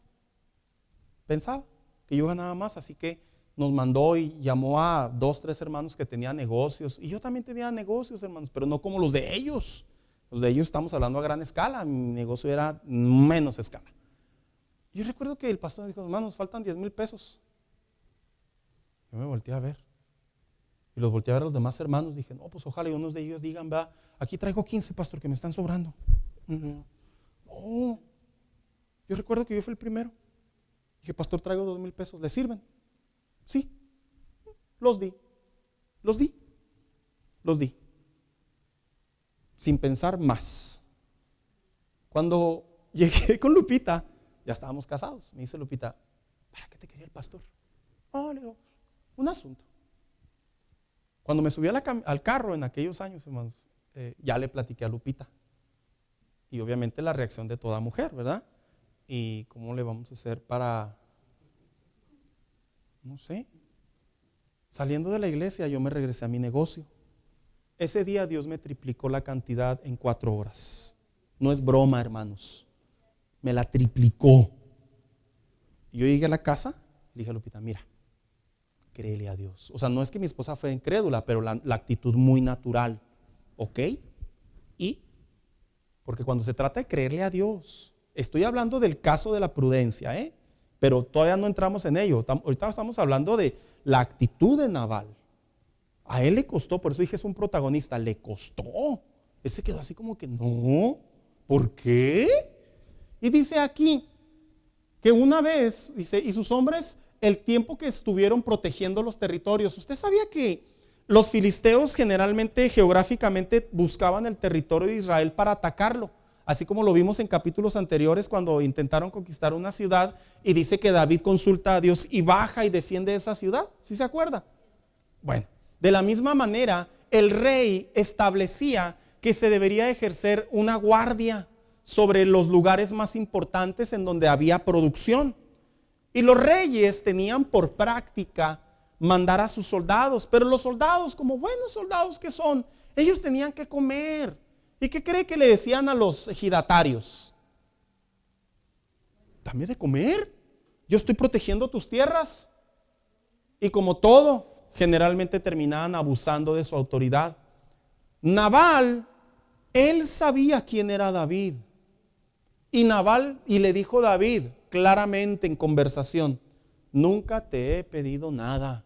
Pensaba que yo ganaba más, así que nos mandó y llamó a 2, 3 hermanos que tenían negocios. Y yo también tenía negocios, hermanos, pero no como los de ellos. Los de ellos estamos hablando a gran escala, mi negocio era menos escala. Yo recuerdo que el pastor dijo, hermanos, faltan 10,000 pesos. Yo me volteé a ver. Y los volteé a ver a los demás hermanos. Dije, no, pues ojalá y unos de ellos digan, va, aquí traigo 15, pastor, que me están sobrando. No. Yo recuerdo que yo fui el primero. Dije, pastor, traigo 2,000 pesos, ¿le sirven? Sí, los di. Sin pensar más. Cuando llegué con Lupita, ya estábamos casados. Me dice Lupita, ¿para qué te quería el pastor? Le digo, un asunto. Cuando me subí al carro en aquellos años, hermanos, ya le platiqué a Lupita. Y obviamente la reacción de toda mujer, ¿verdad? ¿Y cómo le vamos a hacer para... No sé. Saliendo de la iglesia yo me regresé a mi negocio. Ese día Dios me triplicó la cantidad en 4 horas. No es broma, hermanos. Me la triplicó. Y yo llegué a la casa y le dije a Lupita, mira, créele a Dios. O sea, no es que mi esposa fue incrédula, pero la actitud muy natural. ¿Ok? Y, porque cuando se trata de creerle a Dios, estoy hablando del caso de la prudencia, pero todavía no entramos en ello. Ahorita estamos hablando de la actitud de Nabal. A él le costó, por eso dije es un protagonista, le costó. Él se quedó así como que no, ¿por qué? Y dice aquí que una vez, dice, y sus hombres, el tiempo que estuvieron protegiendo los territorios. ¿Usted sabía que los filisteos generalmente geográficamente buscaban el territorio de Israel para atacarlo, así como lo vimos en capítulos anteriores cuando intentaron conquistar una ciudad y dice que David consulta a Dios y baja y defiende esa ciudad. ¿Sí se acuerda? Bueno, de la misma manera el rey establecía que se debería ejercer una guardia sobre los lugares más importantes en donde había producción. Y los reyes tenían por práctica mandar a sus soldados, pero los soldados, como buenos soldados que son, ellos tenían que comer. ¿Y qué cree que le decían a los ejidatarios? Dame de comer, yo estoy protegiendo tus tierras. Y como todo, generalmente terminaban abusando de su autoridad. Nabal, él sabía quién era David. Y le dijo David claramente en conversación: nunca te he pedido nada.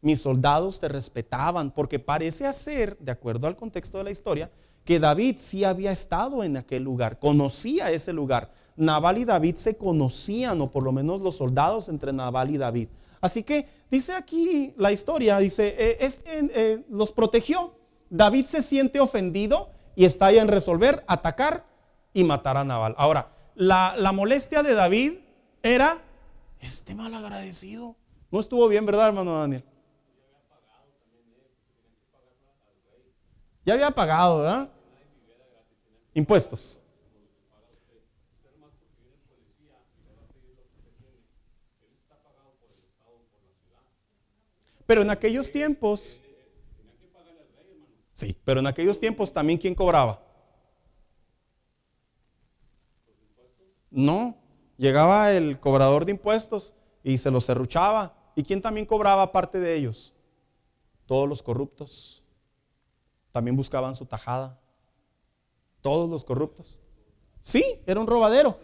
Mis soldados te respetaban, porque parece ser, de acuerdo al contexto de la historia, que David sí había estado en aquel lugar, conocía ese lugar. Nabal y David se conocían, o por lo menos los soldados entre Nabal y David. Así que dice aquí la historia, dice, los protegió. David se siente ofendido y está ahí en resolver, atacar y matar a Nabal. Ahora, la molestia de David era este malagradecido. No estuvo bien, ¿verdad, hermano Daniel? Ya había pagado, ¿verdad? Impuestos. Pero en aquellos tiempos, sí, pero en aquellos tiempos también, ¿quién cobraba? No, llegaba el cobrador de impuestos y se los serruchaba. ¿Y quién también cobraba aparte de ellos? Todos los corruptos. También buscaban su tajada. Todos los corruptos. Sí, era un robadero.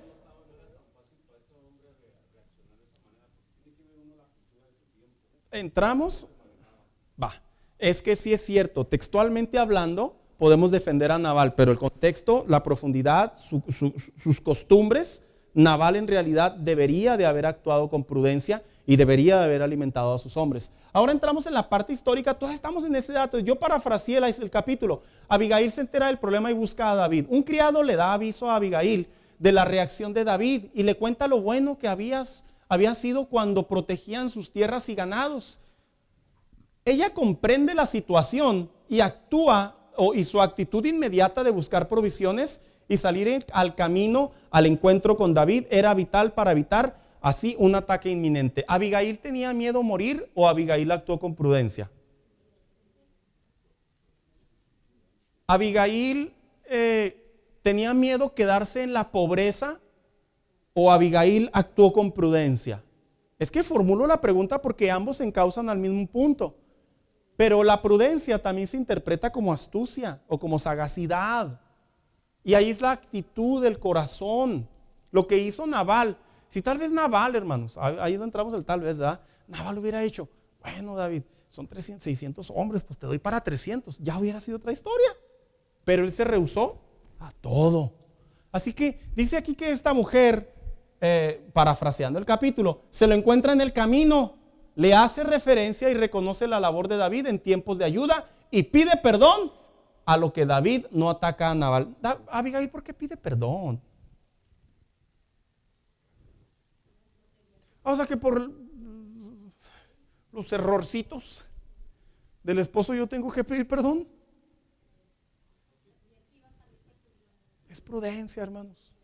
Entramos. Es que sí es cierto, textualmente hablando podemos defender a Nabal, pero el contexto, la profundidad, sus costumbres, Nabal en realidad debería de haber actuado con prudencia y debería de haber alimentado a sus hombres. Ahora entramos en la parte histórica, todos estamos en ese dato. Yo parafraseé el capítulo. Abigail se entera del problema y busca a David. Un criado le da aviso a Abigail de la reacción de David y le cuenta lo bueno que había sido cuando protegían sus tierras y ganados. Ella comprende la situación y actúa, y su actitud inmediata de buscar provisiones y salir al camino al encuentro con David era vital para evitar así un ataque inminente. ¿Abigail tenía miedo a morir o Abigail actuó con prudencia? ¿Abigail tenía miedo quedarse en la pobreza o Abigail actuó con prudencia? Es que formulo la pregunta porque ambos encausan al mismo punto. Pero la prudencia también se interpreta como astucia o como sagacidad. Y ahí es la actitud del corazón. Lo que hizo Nabal. Si tal vez Nabal, hermanos, ahí donde entramos el tal vez, ¿verdad? Nabal hubiera dicho, bueno, David, son 300, 600 hombres, pues te doy para 300. Ya hubiera sido otra historia. Pero él se rehusó a todo. Así que dice aquí que esta mujer, parafraseando el capítulo, se lo encuentra en el camino. Le hace referencia y reconoce la labor de David en tiempos de ayuda y pide perdón, a lo que David no ataca a Nabal. Abigail, ¿por qué pide perdón? O sea que por los errorcitos del esposo yo tengo que pedir perdón. Es prudencia, hermanos.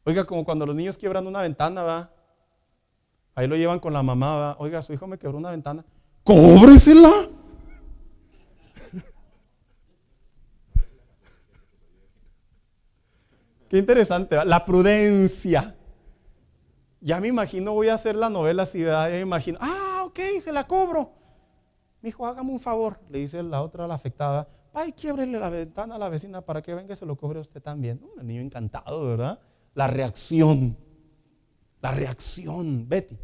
Oiga, como cuando los niños quiebran una ventana, ¿va? Ahí lo llevan con la mamá, ¿va? Oiga, su hijo me quebró una ventana. ¡Cóbresela! Qué interesante, ¿va? La prudencia. Ya me imagino, voy a hacer la novela así, ¿verdad? Ya me imagino, ok, se la cobro. Mi hijo, hágame un favor, le dice la otra, la afectada. Ay, quiebrele la ventana a la vecina para que venga y se lo cobre usted también. El niño encantado, ¿verdad? La reacción, Betty.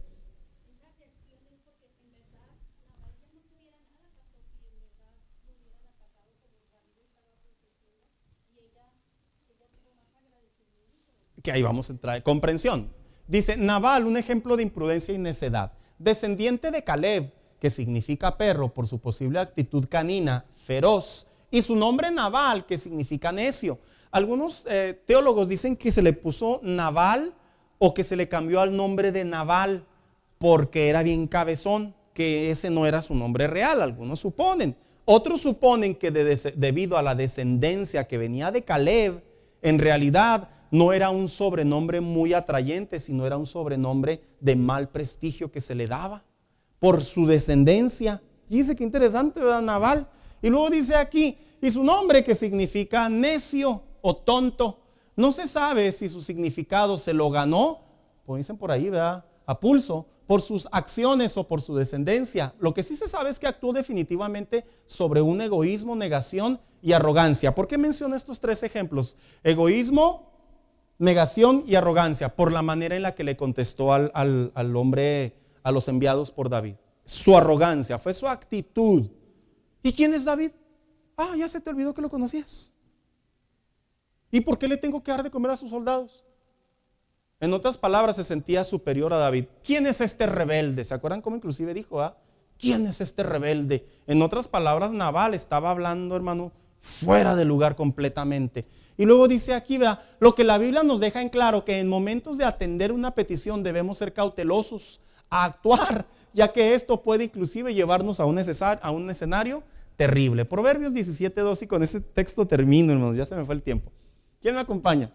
Que ahí vamos a entrar, comprensión. Dice Nabal, un ejemplo de imprudencia y necedad. Descendiente de Caleb, que significa perro por su posible actitud canina, feroz, y su nombre Nabal, que significa necio. Algunos teólogos dicen que se le puso Nabal o que se le cambió al nombre de Nabal porque era bien cabezón, que ese no era su nombre real, algunos suponen. Otros suponen que debido a la descendencia que venía de Caleb, en realidad no era un sobrenombre muy atrayente, sino era un sobrenombre de mal prestigio que se le daba por su descendencia. Y dice que interesante, ¿verdad? Nabal. Y luego dice aquí, y su nombre que significa necio o tonto. No se sabe si su significado se lo ganó, como dicen por ahí, ¿verdad? A pulso, por sus acciones o por su descendencia. Lo que sí se sabe es que actuó definitivamente sobre un egoísmo, negación y arrogancia. ¿Por qué menciono estos tres ejemplos? Egoísmo, negación y arrogancia, por la manera en la que le contestó al hombre, a los enviados por David. Su arrogancia, fue su actitud. ¿Y quién es David? Ah, ya se te olvidó que lo conocías. ¿Y por qué le tengo que dar de comer a sus soldados? En otras palabras, se sentía superior a David. ¿Quién es este rebelde? ¿Se acuerdan cómo inclusive dijo? ¿Quién es este rebelde? En otras palabras, Nabal estaba hablando, hermano, fuera de lugar completamente. Y luego dice aquí, ¿verdad? Lo que la Biblia nos deja en claro, que en momentos de atender una petición debemos ser cautelosos a actuar, ya que esto puede inclusive llevarnos a un escenario terrible. Proverbios 17:2, y con ese texto termino, hermanos, ya se me fue el tiempo. ¿Quién me acompaña?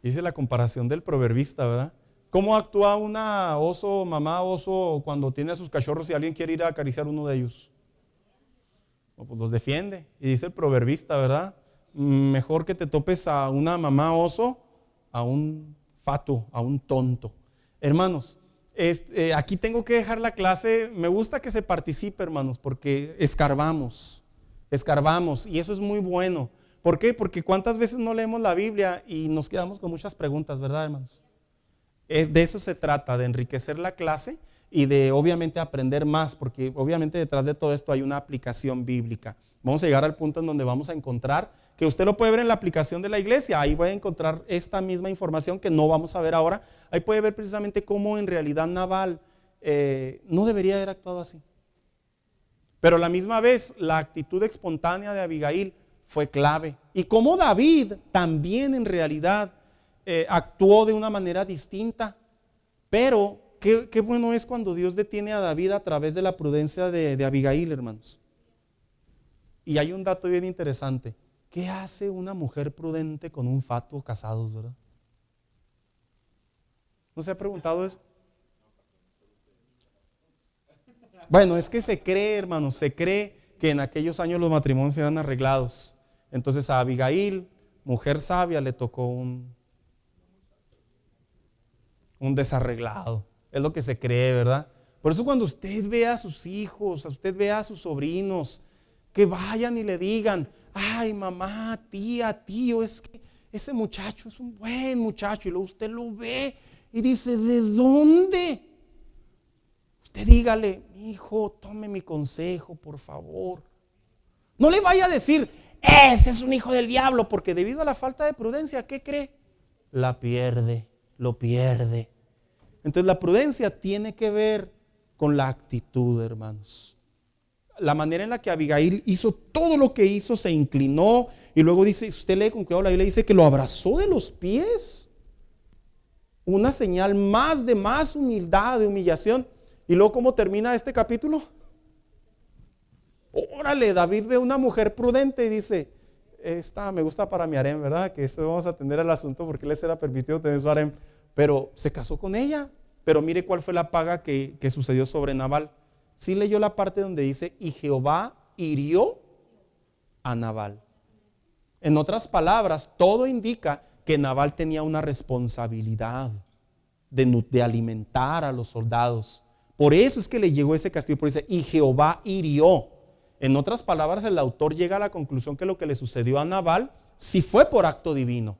Dice la comparación del proverbista, ¿verdad? ¿Cómo actúa una oso, mamá oso, cuando tiene a sus cachorros y alguien quiere ir a acariciar uno de ellos? Pues los defiende. Y dice el proverbista, ¿verdad? Mejor que te topes a una mamá oso, a un fato, a un tonto. Hermanos, aquí tengo que dejar la clase. Me gusta que se participe, hermanos, porque escarbamos, y eso es muy bueno. ¿Por qué? Porque cuántas veces no leemos la Biblia y nos quedamos con muchas preguntas, ¿verdad, hermanos? De eso se trata, de enriquecer la clase y de obviamente aprender más, porque obviamente detrás de todo esto hay una aplicación bíblica. Vamos a llegar al punto en donde vamos a encontrar, que usted lo puede ver en la aplicación de la iglesia, ahí voy a encontrar esta misma información que no vamos a ver ahora. Ahí puede ver precisamente cómo en realidad Nabal no debería haber actuado así. Pero a la misma vez, la actitud espontánea de Abigail fue clave. Y como David también en realidad actuó de una manera distinta. Pero qué bueno es cuando Dios detiene a David a través de la prudencia de Abigail, hermanos. Y hay un dato bien interesante. ¿Qué hace una mujer prudente con un fatuo casados, verdad? ¿No se ha preguntado eso? Bueno, es que se cree, hermanos, se cree que en aquellos años los matrimonios eran arreglados. Entonces a Abigail, mujer sabia, le tocó un desarreglado. Es lo que se cree, ¿verdad? Por eso cuando usted ve a sus hijos, usted ve a sus sobrinos, que vayan y le digan, ay mamá, tía, tío, es que ese muchacho es un buen muchacho. Y luego usted lo ve y dice, ¿de dónde? Usted dígale, hijo, tome mi consejo, por favor. No le vaya a decir, ese es un hijo del diablo, porque debido a la falta de prudencia, ¿qué cree? La pierde, lo pierde. Entonces la prudencia tiene que ver con la actitud, hermanos. La manera en la que Abigail hizo todo lo que hizo, se inclinó, y luego dice, usted lee con cuidado la Biblia, dice que lo abrazó de los pies. Una señal más de más humildad, de humillación. Y luego, ¿cómo termina este capítulo? Órale, David ve una mujer prudente y dice, esta me gusta para mi harem, ¿verdad? Que después vamos a atender al asunto porque les era permitido tener su harem. Pero se casó con ella. Pero mire cuál fue la paga que sucedió sobre Nabal. Sí leyó la parte donde dice, y Jehová hirió a Nabal. En otras palabras, todo indica que Nabal tenía una responsabilidad de alimentar a los soldados. Por eso es que le llegó ese castigo, porque dice, y Jehová hirió. En otras palabras, el autor llega a la conclusión que lo que le sucedió a Nabal sí fue por acto divino.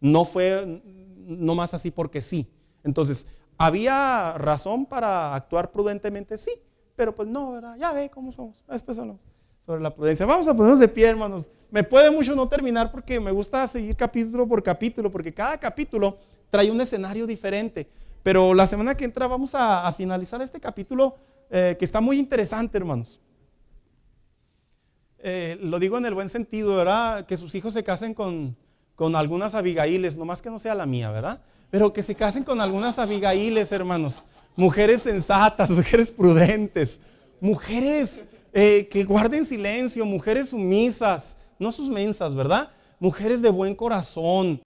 No fue nomás así porque sí. Entonces, ¿había razón para actuar prudentemente? Sí, pero pues no, ¿verdad? Ya ve cómo somos. Después hablamos. sobre la prudencia. Vamos a ponernos de pie, hermanos. Me puede mucho no terminar porque me gusta seguir capítulo por capítulo, porque cada capítulo trae un escenario diferente. Pero la semana que entra vamos a finalizar este capítulo que está muy interesante, hermanos. Lo digo en el buen sentido, ¿verdad? Que sus hijos se casen con algunas Abigailes, nomás que no sea la mía, ¿verdad? Pero que se casen con algunas Abigailes, hermanos. Mujeres sensatas, mujeres prudentes, mujeres que guarden silencio, mujeres sumisas, no sus mensas, ¿verdad? Mujeres de buen corazón,